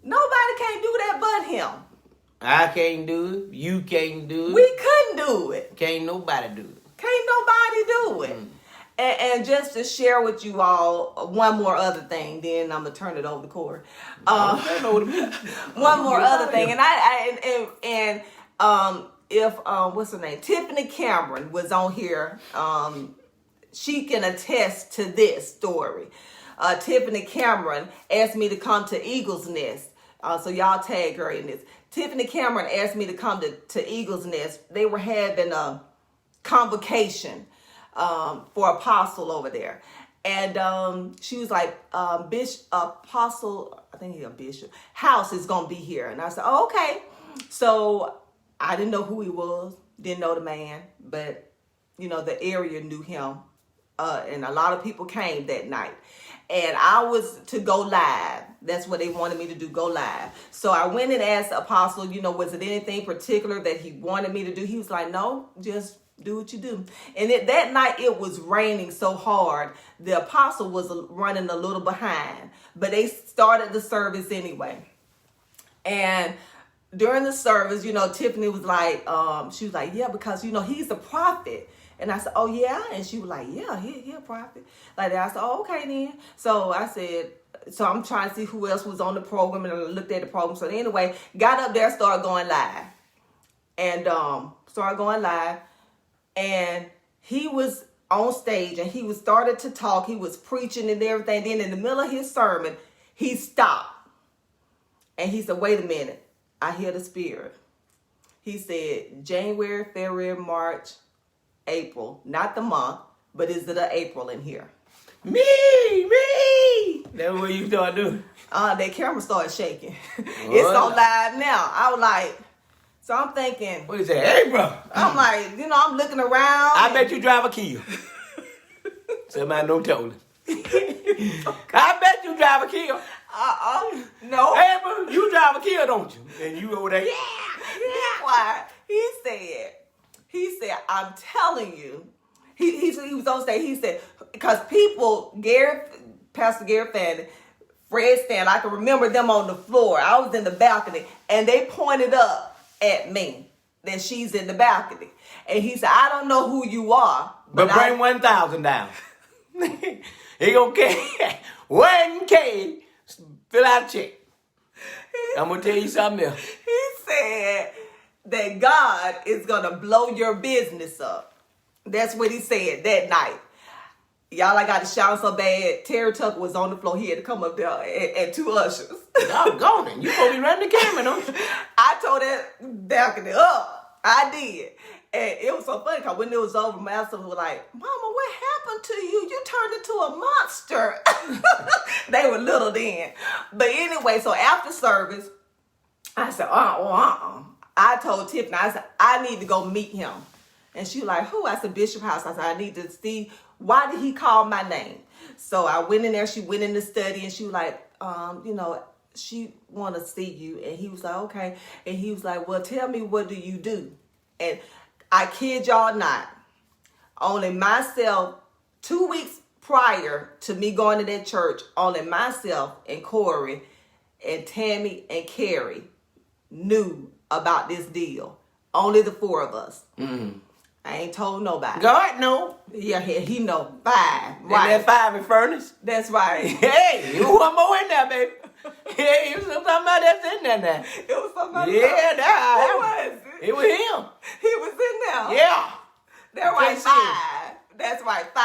Nobody can't do that but him. I can't do it. You can't do it. We couldn't do it. Can't nobody do it. Can't nobody do it. And just to share with you all one more other thing, then I'm gonna turn it over to Corey. One more other thing, and if what's her name, Tiffany Cameron was on here, she can attest to this story. Tiffany Cameron asked me to come to Eagle's Nest, so y'all tag her in this. Tiffany Cameron asked me to come to Eagle's Nest. They were having a convocation for Apostle over there. And she was like, Apostle, I think he's a bishop, House is going to be here. And I said, oh, okay. So I didn't know who he was, didn't know the man, but, the area knew him and a lot of people came that night. And I was to go live. That's what they wanted me to do, go live. So I went and asked the apostle, was it anything particular that he wanted me to do? He was like, no, just do what you do. And that night it was raining so hard, the apostle was running a little behind. But they started the service anyway. And during the service, Tiffany was like, she was like, yeah, because, he's a prophet. And I said, oh, yeah? And she was like, yeah, he a prophet. Like that. I said, oh, okay, then. So I said, so I'm trying to see who else was on the program, and I looked at the program. So anyway, got up there, started going live. And started going live. And he was on stage, and he was started to talk. He was preaching and everything. Then in the middle of his sermon, he stopped. And he said, wait a minute. I hear the Spirit. He said, January, February, March, April, not the month, but is it an April in here? Me. That's what you start doing. That camera started shaking. It's on live now. I was like, so I'm thinking. What is that? April. I'm like, I'm looking around. I bet you drive a Kia. Somebody don't tell me. I bet you drive a Kia. No. April, you drive a Kia, don't you? And you over there, yeah. Why? He said, I'm telling you. He was on stage. He said, because people, Pastor Gary Fanning, Fred Stan, I can remember them on the floor. I was in the balcony, and they pointed up at me that she's in the balcony. And he said, I don't know who you are. But bring 1,000 down. He gonna carry 1K, fill out a check. I'm gonna tell you something else. He said that God is gonna blow your business up. That's what he said that night. Y'all, I got to shout so bad. Terry Tucker was on the floor. He had to come up there and two ushers. Doggone it. You gonna be running the camera, don't you? I told that balcony up. I did. And it was so funny because when it was over, my husband was like, Mama, what happened to you? You turned into a monster. They were little then. But anyway, so after service, I said, I told Tiffany, I said, I need to go meet him. And she was like, who? I said, Bishop House. I said, I need to see, why did he call my name? So I went in there. She went in the study, and she was like, she want to see you. And he was like, okay. And he was like, well, tell me, what do you do? And I kid y'all not, only myself, 2 weeks prior to me going to that church, only myself and Corey and Tammy and Carrie knew about this deal. Only the four of us. Mm-hmm. I ain't told nobody. God know. Yeah, he know. 5. Right. And that 5 in furnace. That's right. Hey, you one more in there, baby. Yeah, it was somebody that's in there now. It was somebody. Yeah, that was. It was him. He was in there. Yeah. That's right, 5. That's right, 5.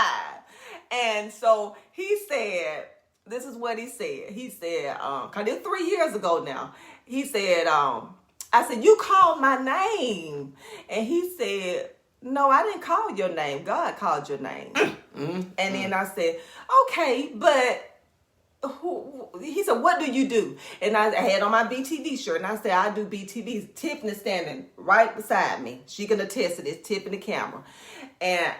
And so he said, this is what he said. He said, because it's 3 years ago now. He said, I said, you called my name. And he said, no, I didn't call your name. God called your name. And then I said, okay, but he said, what do you do? And I had on my BTV shirt, and I said, I do BTVs. Tiffany standing right beside me. She can attest to this, Tiffany camera. And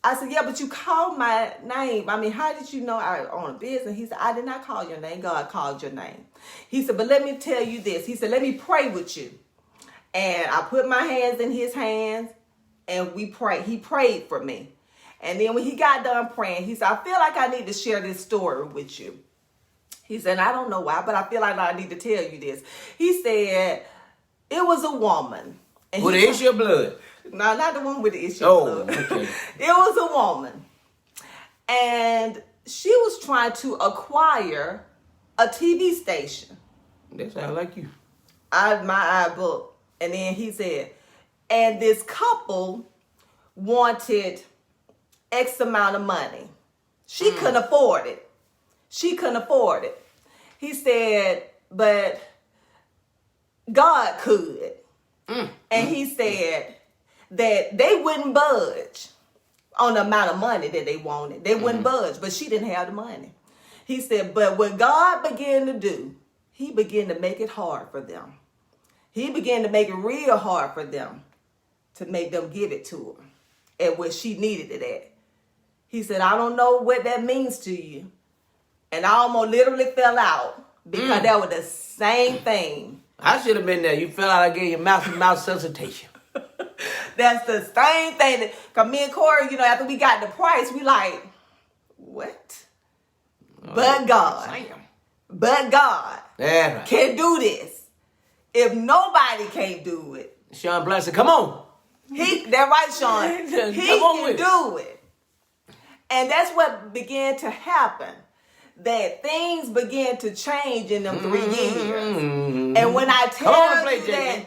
I said, yeah, but you called my name. I mean, how did you know I own a business? He said, I did not call your name. God called your name. He said, but let me tell you this. He said, let me pray with you. And I put my hands in his hands, and we prayed. He prayed for me. And then when he got done praying, he said, I feel like I need to share this story with you. He said, I don't know why, but I feel like I need to tell you this. He said, it was a woman. And with the issue of blood? No, not the one with the issue of blood. Okay. It was a woman. And she was trying to acquire a TV station. That sounds like you. My eye book. And then he said, and this couple wanted X amount of money. She couldn't afford it. She couldn't afford it. He said, but God could. And he said that they wouldn't budge on the amount of money that they wanted. They wouldn't budge, but she didn't have the money. He said, but what God began to do, he began to make it hard for them. He began to make it real hard for them to make them give it to her at what she needed it at. He said, I don't know what that means to you. And I almost literally fell out because that was the same thing. I should have been there. You fell out, I gave you mouth suscitation. That's the same thing. Because me and Corey, after we got the price, we like, what? But God. Damn. But God Yeah. can do this. If nobody can't do it. Sean Blessing, come on. That right, Sean. He can do it. And that's what began to happen. That things began to change in them 3 years. And when I tell you that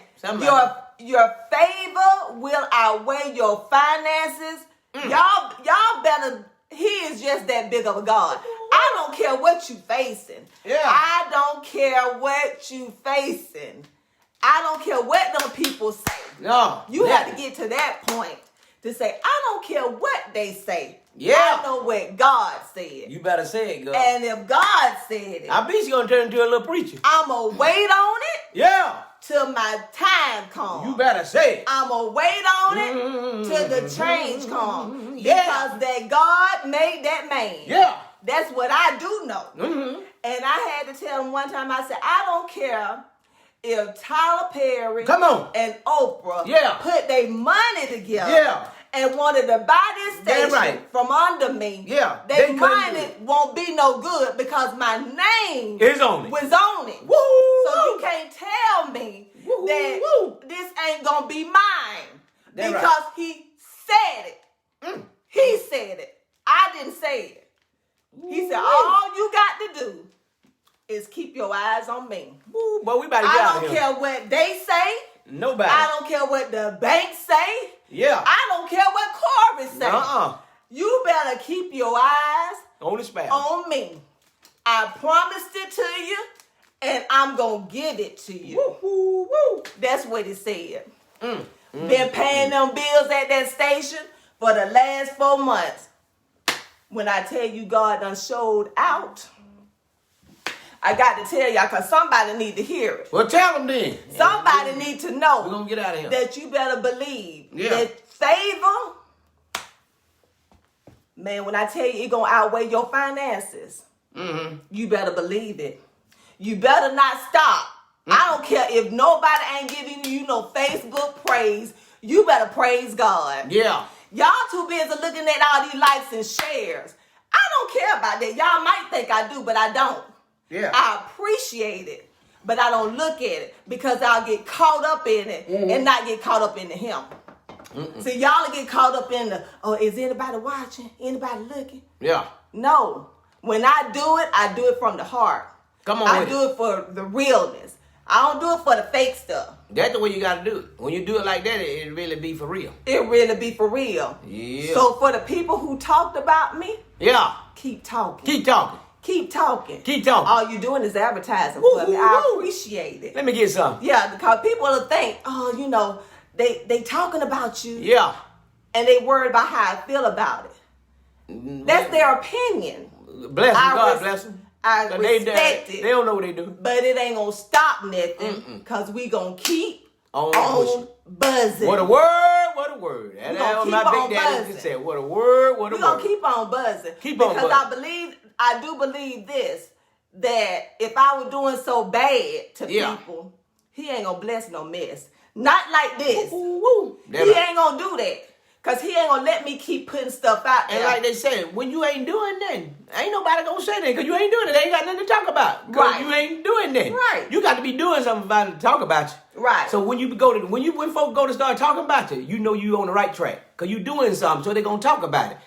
your favor will outweigh your finances, y'all better, he is just that big of a God. I don't care what you facing. Yeah. I don't care what you facing. I don't care what them people say. No. You have to get to that point to say, I don't care what they say. Yeah. I know what God said. You better say it, God. And if God said it, I bet you gonna turn into a little preacher. I'm going to wait on it Yeah. till my time comes. You better say it. I'm going to wait on it till the change comes. Yeah. Because that God made that man. Yeah. That's what I do know. And I had to tell him one time, I said, I don't care if Tyler Perry Come on. and Oprah put their money together. Yeah. And wanted to buy this station from under me. Yeah. Their money won't be no good because my name is on it. Was on it. Woo! So you can't tell me that this ain't gonna be mine. Because he said it. He said it. I didn't say it. He said, all you got to do is keep your eyes on me. Woo, but we about to get out I of don't here. care what they say. Nobody. I don't care what the bank say. Yeah. I don't care what Corey say. You better keep your eyes on the spouse. On me. I promised it to you, and I'm going to give it to you. Woo, woo, woo. That's what it said. Been paying them bills at that station for the last 4 months. When I tell you God done showed out, I got to tell y'all because somebody need to hear it. Well, tell them then. Somebody need to know. We're going to get out of here. That you better believe that favor, man, when I tell you it going to outweigh your finances, you better believe it. You better not stop. I don't care if nobody ain't giving you no Facebook praise. You better praise God. Yeah. Y'all too busy looking at all these likes and shares. I don't care about that. Y'all might think I do, but I don't. Yeah. I appreciate it, but I don't look at it because I'll get caught up in it and not get caught up in the him. See, y'all get caught up in the, is anybody watching? Anybody looking? Yeah. No. When I do it from the heart. Come on. I do it for the realness. I don't do it for the fake stuff. That's the way you got to do it. When you do it like that, it really be for real. It really be for real. Yeah. So for the people who talked about me, keep talking. Keep talking. Keep talking. Keep talking. All you doing is advertising for me. I appreciate it. Let me get some. Yeah, because people will think, they talking about you. Yeah. And they worried about how I feel about it. That's their opinion. Bless them, God bless them. I respect it. They don't know what they do. But it ain't going to stop nothing because we going to keep on buzzing. What a word, what a word. And that was my big daddy said, what a word, what a word. We're going to keep on buzzing. Because I do believe this, that if I were doing so bad to people, he ain't going to bless no mess. Not like this. He ain't going to do that. Because he ain't going to let me keep putting stuff out there. And like they said, when you ain't doing nothing, ain't nobody going to say that because you ain't doing it. They ain't got nothing to talk about. Right. You ain't doing nothing. Right. You got to be doing something about it to talk about you. Right. So when folks go to start talking about you, you know you on the right track. Because you doing something, so they going to talk about it.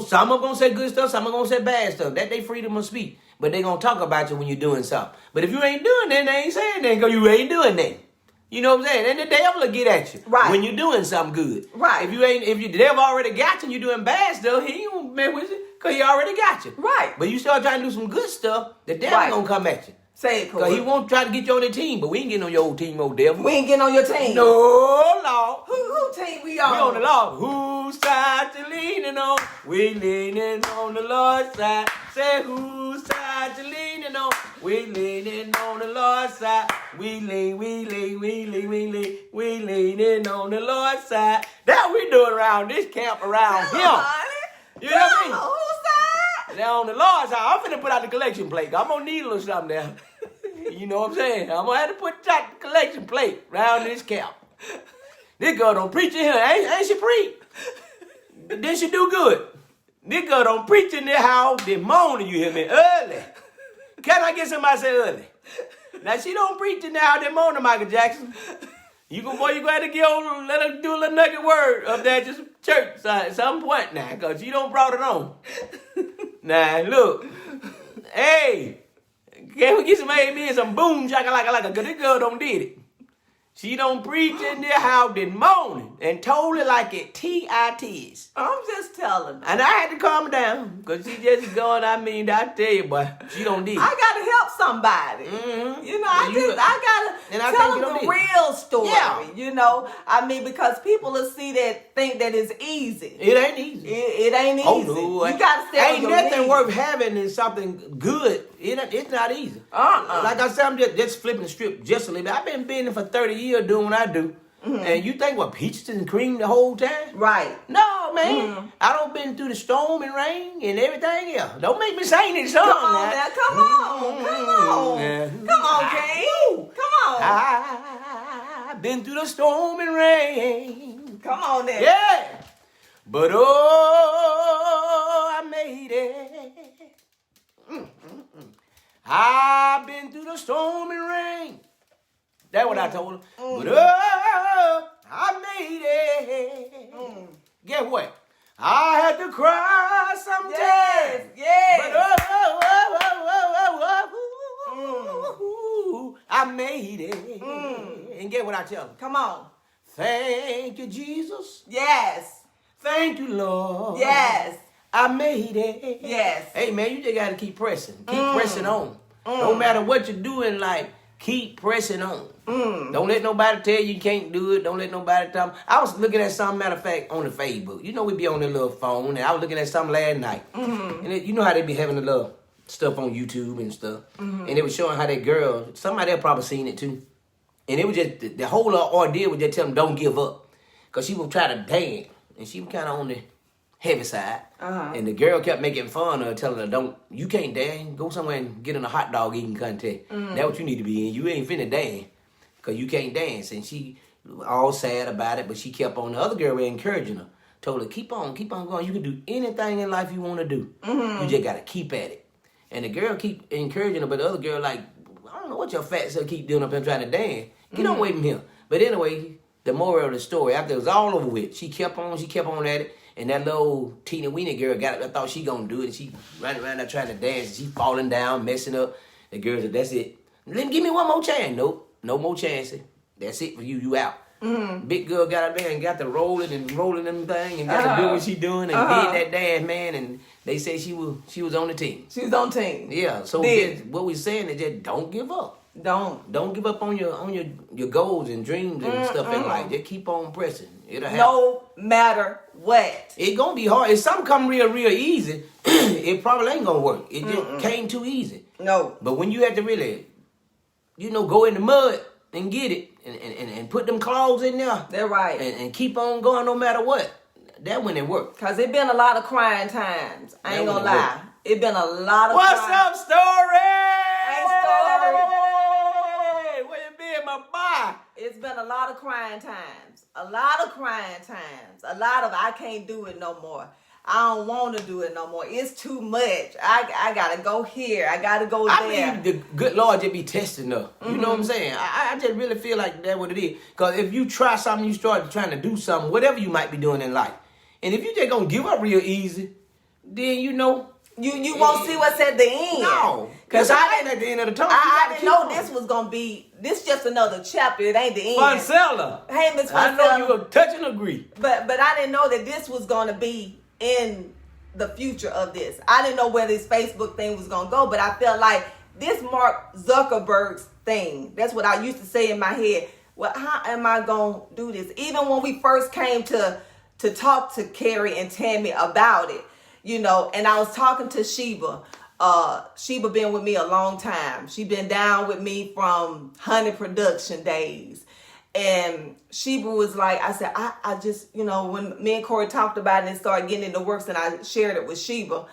Some are going to say good stuff, some are going to say bad stuff. That they freedom of speech. But they going to talk about you when you're doing something. But if you ain't doing that, they ain't saying that because you ain't doing that. You know what I'm saying? And the devil will get at you when you're doing something good. Right. If the devil already got you and you're doing bad stuff, he ain't gonna mess with you because he already got you. Right. But you start trying to do some good stuff, the devil gonna come at you. Say it, because he won't try to get you on the team, but we ain't getting on your old team, old devil. We ain't getting on your team. No, Lord. Who team we on? We on the Lord. Whose side you leaning on? We leaning on the Lord's side. Say whose side you leaning on? We leaning on the Lord's side. We leaning on the Lord's side. That's what we doing around this camp around him. You know what I mean? Now on the Lord's house, I'm finna put out the collection plate. I'm gonna need a little something there. You know what I'm saying? I'm gonna have to put out the collection plate round this cap. This girl don't preach in here. Ain't she preach? Then she do good. This girl don't preach in their house. They moaning, you hear me? Early. Can I get somebody to say early? Now she don't preach in their house. They moaning, Michael Jackson. You gonna have to get on, let her do a little nugget word up there at just church at some point now, cause you don't brought it on. Now look, hey, can we get some amen, some boom like, cause this girl don't did it. She don't preach in their house this morning and told it like it T.I.T.s. I'm just telling. And I had to calm her down because she just going, I tell you, boy, she don't need it. I got to help somebody. Mm-hmm. You know, I got to tell them the real story. Yeah. You know, because people will see that, think that it's easy. It ain't easy. It ain't easy. Oh, no. You got to stay on your Ain't nothing knees. worth having in something good. It's not easy. Like I said, I'm just flipping the script just a little bit. I've been business for 30 years doing what I do. Mm-hmm. And you think what, peaches and cream the whole time? Right. No, man. Mm-hmm. I done been through the storm and rain and everything else. Don't make me sing this song Come on now. Come on. Yeah. Come on, King. Come on. I've been through the storm and rain. Come on then. Yeah. But I made it. I've been through the storm and rain. That's what I told her. But I made it. Guess what? I had to cry sometimes. Yes. But I made it. And guess what I tell her? Come on. Thank you, Jesus. Yes. Thank you, Lord. Yes. I made it. Yes. Hey, man, you just got to keep pressing. Keep pressing on. No matter what you do in life, keep pressing on. Don't let nobody tell you can't do it. Don't let nobody tell me. I was looking at some, matter of fact, on the Facebook. You know, we be on the little phone, and I was looking at something last night. And you know how they be having the little stuff on YouTube and stuff. And it was showing how that girl, somebody else probably seen it too. And it was just, the whole ordeal was just telling them, don't give up. Because she would try to dance, and she was kind of on the heavy side. And the girl kept making fun of her, telling her, you can't dance. Go somewhere and get in a hot dog eating contest. That's what you need to be in. You ain't finna dance. Because you can't dance. And she all sad about it, but she kept on. The other girl was encouraging her. Told her, keep on going. You can do anything in life you want to do. You just got to keep at it. And the girl keep encouraging her, but the other girl like, I don't know what your fat self keep doing up here trying to dance. Get on away from here. But anyway, the moral of the story, after it was all over with, she kept on at it. And that little teeny weeny girl I thought she gonna do it. And she running around there trying to dance. And she falling down, messing up. The girl said, that's it. Give me one more chance. Nope. No more chances. That's it for you. You out. Big girl got up there and got to rolling them thing and got to do what she doing and did that dance, man. And they said she was on the team. She was on team. Yeah. So what we're saying is just don't give up. Don't give up on your goals and dreams and stuff in life. Just keep on pressing. It'll happen. No matter what. It's gonna be hard. If something come real easy, it probably ain't gonna work. It just came too easy. No. But when you have to really, go in the mud and get it and put them claws in there. They're right. And keep on going no matter what. That when it works. Cause it been a lot of crying times. I ain't gonna lie. It been a lot of What's crying. up, Story? Hey, Story. Where you been, my boy? It's been a lot of crying times. A lot of crying times. A lot of I can't do it no more. I don't want to do it no more. It's too much. I gotta go here. I gotta go there. I mean, the good Lord just be testing her. You know what I'm saying? I just really feel like that's what it is. Because if you try something, you start trying to do something, whatever you might be doing in life. And if you just gonna give up real easy, then you won't see what's at the end. No. Because I ain't at the end of the tunnel. I didn't know this was gonna be just another chapter. It ain't the end. Funcella. Hey, Miss Funcella. I know you will touch and agree. But I didn't know that this was gonna be in the future of this. I didn't know where this Facebook thing was gonna go, but I felt like this Mark Zuckerberg's thing. That's what I used to say in my head. Well, how am I gonna do this? Even when we first came to talk to Carrie and Tammy about it, and I was talking to Sheba. Sheba been with me a long time. She been down with me from Honey Production days. And Sheba was like, I said, I just, when me and Corey talked about it and started getting into works and I shared it with Sheba,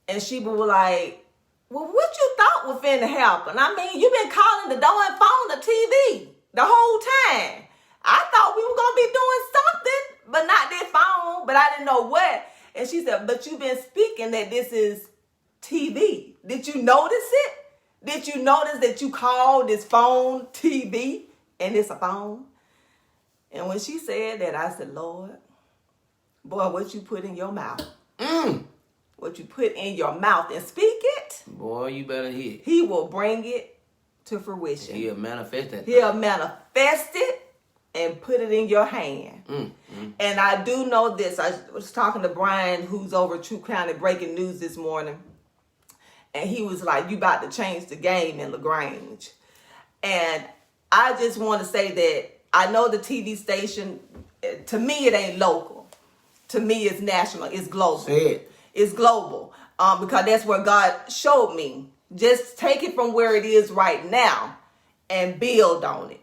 And she was like, well, what you thought was finna happen? I mean, you been calling the door and phone the TV the whole time. I thought we were going to be doing something, but not this phone, but I didn't know what. And she said, but you've been speaking that this is TV. Did you notice it? Did you notice that you called this phone TV and it's a phone? And when she said that, I said, Lord, boy, what you put in your mouth. What you put in your mouth and speak it. Boy, you better hear. He will bring it to fruition. He'll manifest that. He'll manifest it and put it in your hand. And I do know this. I was talking to Brian, who's over True Crime and Breaking News this morning. And he was like, you about to change the game in LaGrange. And I just want to say that I know the TV station, to me, it ain't local. To me, it's national. It's global. Say it. It's global. Because that's where God showed me. Just take it from where it is right now and build on it.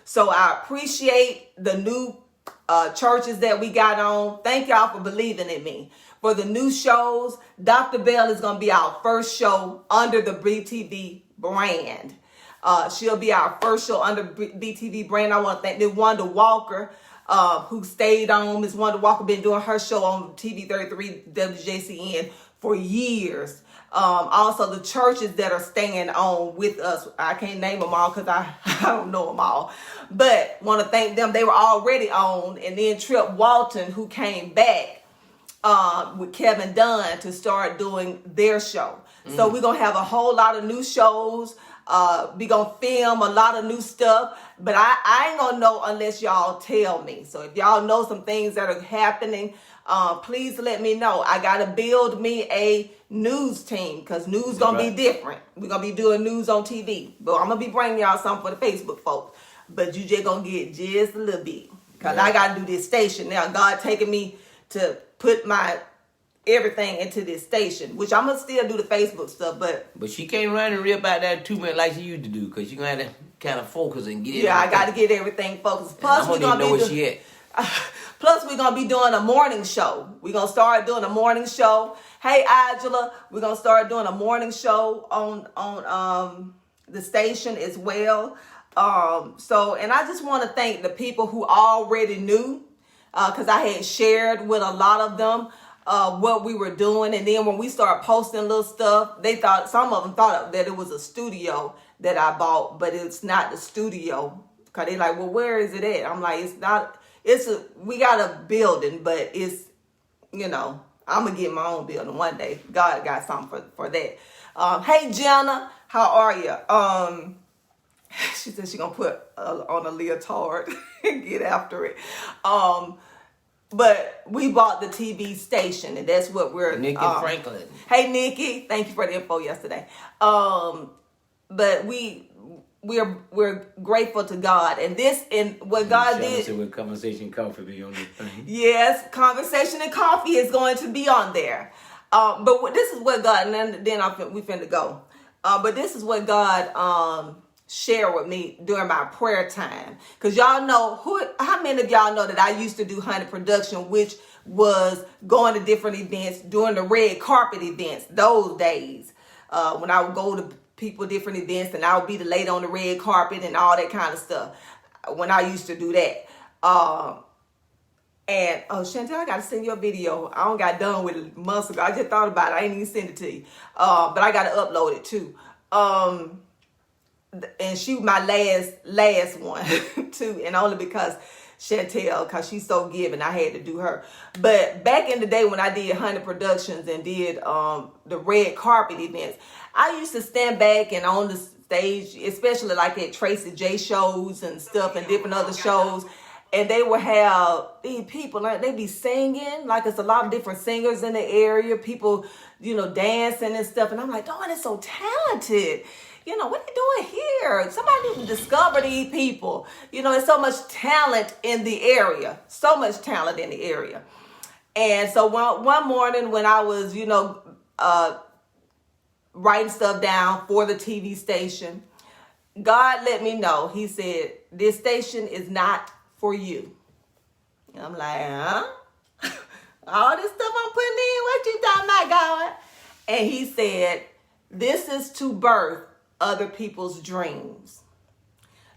So I appreciate the new churches that we got on. Thank y'all for believing in me. For the new shows, Dr. Bell is going to be our first show under the BTV brand. She'll be our first show under BTV brand. I want to thank Ms. Wanda Walker, who stayed on. Ms. Wanda Walker been doing her show on TV 33 WJCN for years. Also, the churches that are staying on with us. I can't name them all because I don't know them all. But want to thank them. They were already on. And then Trip Walton, who came back with Kevin Dunn to start doing their show. So we're going to have a whole lot of new shows. We're going to film a lot of new stuff. But I ain't going to know unless y'all tell me. So if y'all know some things that are happening, please let me know. I got to build me a news team because news going to be different. We're going to be doing news on TV. But I'm going to be bringing y'all something for the Facebook folks. But you just going to get just a little bit. Because I got to do this station. Now, God taking me to put my everything into this station, which I'm going to still do the Facebook stuff. But she can't run and rip out that 2 minutes like she used to do because you're going to have to kind of focus and get it. Yeah, I got to get everything focused. Plus, we're going to know where she at. Plus, we're going to be doing a morning show. We're going to start doing a morning show. Hey, Angela, we're going to start doing a morning show on the station as well. And I just want to thank the people who already knew, because I had shared with a lot of them what we were doing. And then when we started posting little stuff, some of them thought that it was a studio that I bought, but it's not the studio. Because they're like, well, where is it at? I'm like, it's not. We got a building, but it's, I'm going to get my own building one day. God got something for that. Hey, Jenna, how are you? She said she's going to put on a leotard and get after it. But we bought the TV station, and that's what we're... Nikki Franklin. Hey, Nikki. Thank you for the info yesterday. But we're grateful to God, and what God did. Said with Conversation Coffee be on this thing. Yes, Conversation and Coffee is going to be on there. But this is what God, and then we finna go. But this is what God shared with me during my prayer time, because y'all know how many of y'all know that I used to do Honey Production, which was going to different events, doing the red carpet events. Those days when I would go to people different events, and I would be the lady on the red carpet and all that kind of stuff when I used to do that. And Chantel, I gotta send you a video. I don't got done with it months ago. I just thought about it. I ain't even send it to you, but I gotta upload it too. And she was my last one too, and only because Chantel, because she's so giving, I had to do her. But back in the day when I did Honey Productions and did the red carpet events, I used to stand back and on the stage, especially like at Tracy J shows and stuff and different other shows, and they would have these people, like they be singing, like it's a lot of different singers in the area, people, dancing and stuff, and I'm like, darn, it's so talented. What are they doing here? Somebody need to discover these people. There's so much talent in the area. So much talent in the area. And so one morning when I was, writing stuff down for the TV station, God let me know. He said, this station is not for you. And I'm like, huh? All this stuff I'm putting in, what you talking about, God? And he said, this is to birth other people's dreams.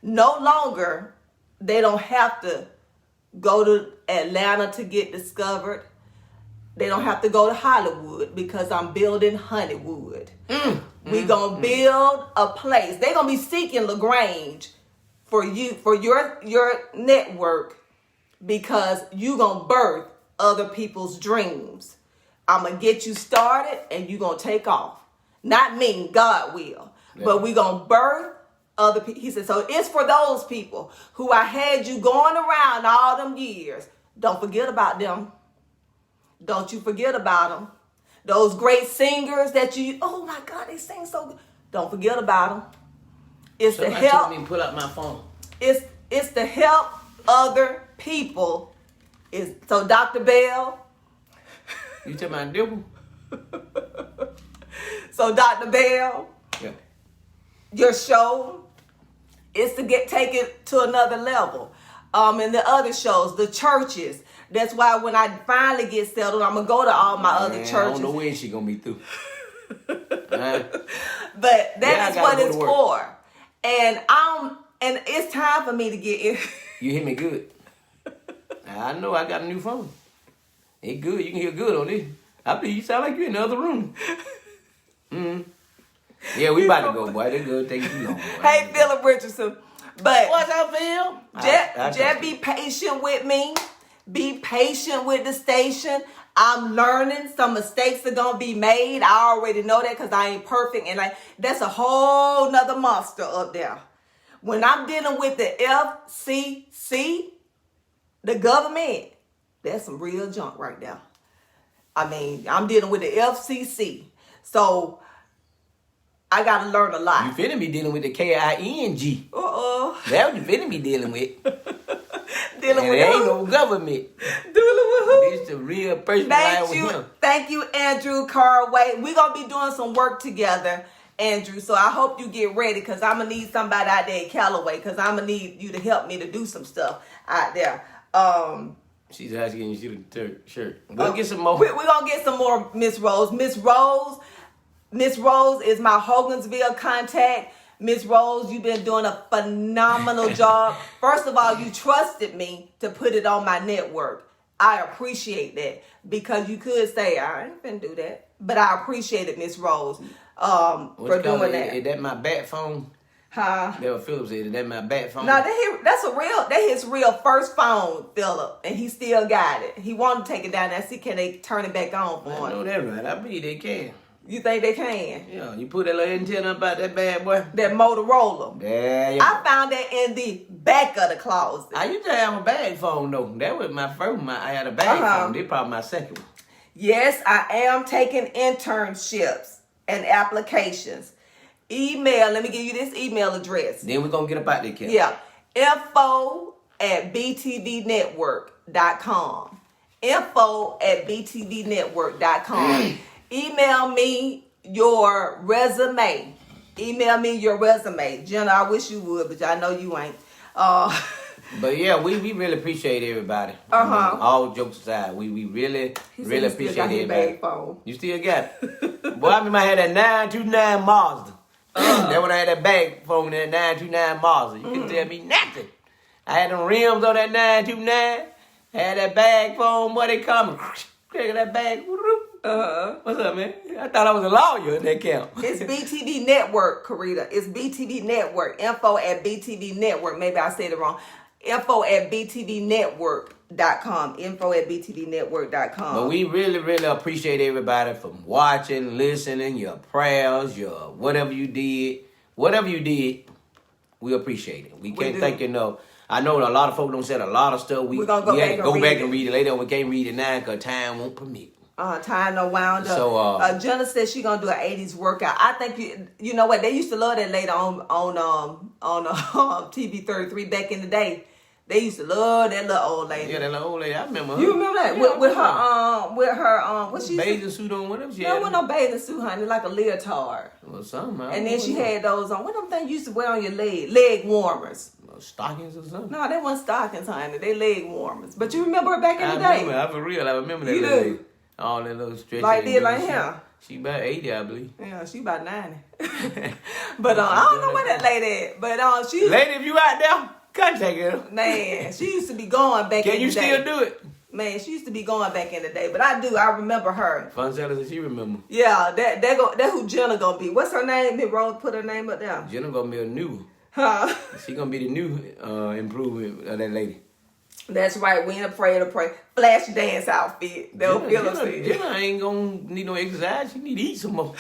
No longer, they don't have to go to Atlanta to get discovered. They don't have to go to Hollywood because I'm building Honeywood. We're going to build a place. They're going to be seeking LaGrange for you, for your network, because you're going to birth other people's dreams. I'm going to get you started and you're going to take off. Not me, God will. Yeah. But we're going to birth other people. He said, so it's for those people who I had you going around all them years. Don't forget about them. Don't you forget about them. Those great singers that you, oh my God, they sing so good. Don't forget about them. It's to help. Told me to pull up my phone. It's to help other people. So Dr. Bell. You tell my devil. So Dr. Bell. Yeah. Your show is to take it to another level. And the other shows, the churches. That's why when I finally get settled, I'm gonna go to all my other churches. I don't know when she gonna be through. But that is what it's for. And it's time for me to get in. You hear me good? I know I got a new phone. It's good. You can hear good on this. I believe you sound like you're in the other room. Yeah, we about to go, boy. They're good. Take too long, boy. Hey, Philip Richardson. But what's up, Phil? Just be patient with me. Be patient with the station. I'm learning. Some mistakes are going to be made. I already know that because I ain't perfect. And that's a whole nother monster up there. When I'm dealing with the FCC, the government, that's some real junk right there. I mean, I'm dealing with the FCC. So I got to learn a lot. You finna be dealing with the KING. That's what you finna be dealing with. Dealing with ain't no government. Dealing with who? It's the real person that with him. Thank you, Andrew Carway. We're going to be doing some work together, Andrew. So I hope you get ready, because I'm going to need somebody out there at Callaway, because I'm going to need you to help me to do some stuff out there. She's asking you to shirt. We'll get some more. We're going to get some more, Miss Rose. Miss Rose is my Hogansville contact. Miss Rose, you've been doing a phenomenal job. First of all, you trusted me to put it on my network. I appreciate that, because you could say, I ain't finna do that. But I appreciate it, Miss Rose, for doing that. Is that my bat phone? Huh? That what Philip said. Is that my bat phone? No, that's his real first phone, Philip. And he still got it. He wanted to take it down there. See, can they turn it back on for him? I know that right. I believe they can. You think they can? Yeah, you put that little antenna about that bad boy. That Motorola. Yeah. I found that in the back of the closet. I used to have a bag phone though. That was my first one. I had a bag phone. This probably my second one. Yes, I am taking internships and applications. Email. Let me give you this email address. Then we're gonna get up out there, Kim. Yeah. info@btvnetwork.com. info@btvnetwork.com. Email me your resume. Jenna, I wish you would, but I know you ain't. But yeah, we really appreciate everybody. I mean, all jokes aside, we really appreciate everybody. You still got it. Boy, I remember I had that 929 Mazda. That when I had that bag phone, that 929 Mazda. You couldn't tell me nothing. I had them rims on that 929. I had that bag phone, boy, they come. Look at that bag. What's up, man? I thought I was a lawyer in that camp. It's BTV Network, Karita. It's BTV Network. Info@BTV Network. Maybe I said it wrong. Info@BTVnetwork.com. Info@BTVnetwork.com. But we really appreciate everybody from watching, listening, your prayers, your whatever you did. Whatever you did, we appreciate it. We can't thank you enough. I know a lot of folks don't say a lot of stuff. We're going to go back and read it later. We can't read it now because time won't permit. Time no wound up. So, Jenna said she gonna do an 80s workout. I think you know what, they used to love that lady on TV 33 back in the day. They used to love that little old lady. Yeah, that little old lady. I remember her. You remember that? Yeah, with her what she bathing suit on, whatever she had. No, wasn't no bathing suit, honey, like a leotard. Well, something. And then she had those on. What them things you used to wear on your leg warmers? Stockings or something? No, they weren't stockings, honey. They leg warmers. But you remember her back in the day. I remember that You do. All that little stretch. Like did like him. She about 80, I believe. Yeah, she about 90. But I don't know where that lady at. But she used Lady, if you out there, contact her. man, she used to be going back in the day. Can you still do it? Man, she used to be going back in the day. But I remember her. Fun said she remember. Yeah, that who Jenna gonna be. What's her name? Did Rose put her name up there? Jenna gonna be a new. Huh? She gonna be the new improvement of that lady. That's right. We ain't afraid to pray. Flash dance outfit. They'll feel us. Jenna ain't gonna need no exercise. She need to eat some more.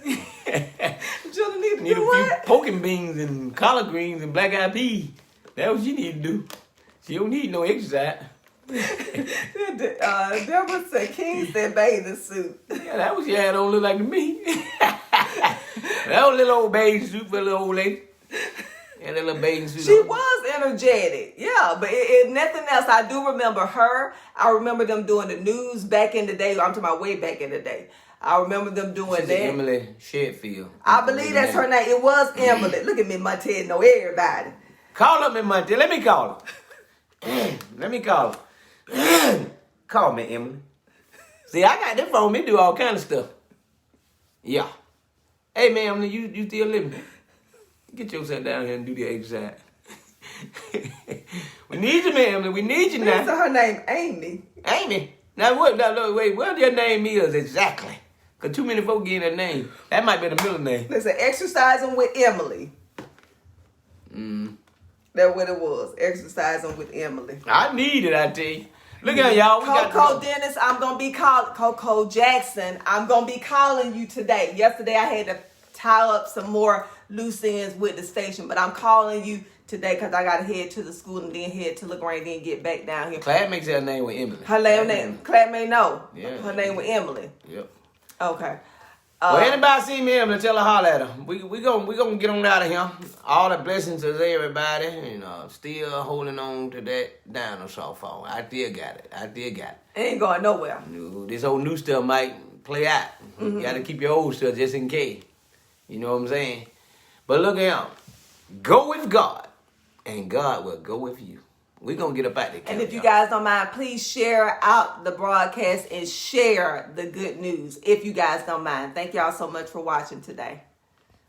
Jenna need to Need do a what? few poking beans and collard greens and black eyed peas. That's what she need to do. She don't need no exercise. Deborah said King said bathing suit. Yeah, that was she had on look like to me. That was little old bathing suit for a little old lady. And that little bathing suit. She was energetic, yeah. But if nothing else, I do remember her. I remember them doing the news back in the day. I'm talking about way back in the day. I remember them doing that. Emily Shedfield. I believe that's her name. It was Emily. Look at me, Monte. Know everybody. Call up me, Monte. Let me call her. Let me call her. Call me, Emily. See, I got this phone. Me do all kind of stuff. Yeah. Hey, man, Emily, you still living? Get yourself down here and do the exercise. We need you, man, Emily. We need you now. So her name Amy. Amy. Now, wait, what your name is exactly? Because too many folks get that name. That might be the middle name. Listen, exercising with Emily. That's what it was. Exercising with Emily. I need it, I tell you. Look at y'all. We Coco Dennis, I'm going to be calling. Coco Jackson, I'm going to be calling you today. Yesterday, I had to tie up some more loose ends with the station, but I'm calling you today because I got to head to the school and then head to LaGrange, then get back down here. Claire makes her name with Emily. Her name, Claire may know. Yeah. Her name with Emily. Yep. Okay. Well, anybody see me, Emily, tell her holler at her. We gonna get on out of here. All the blessings to everybody, and still holding on to that dinosaur phone. I still got it. Ain't going nowhere. This whole new stuff might play out. You gotta keep your old stuff just in case. You know what I'm saying? But look out. Go with God, and God will go with you. We're going to get up out there. And if you guys don't mind, please share out the broadcast and share the good news if you guys don't mind. Thank y'all so much for watching today.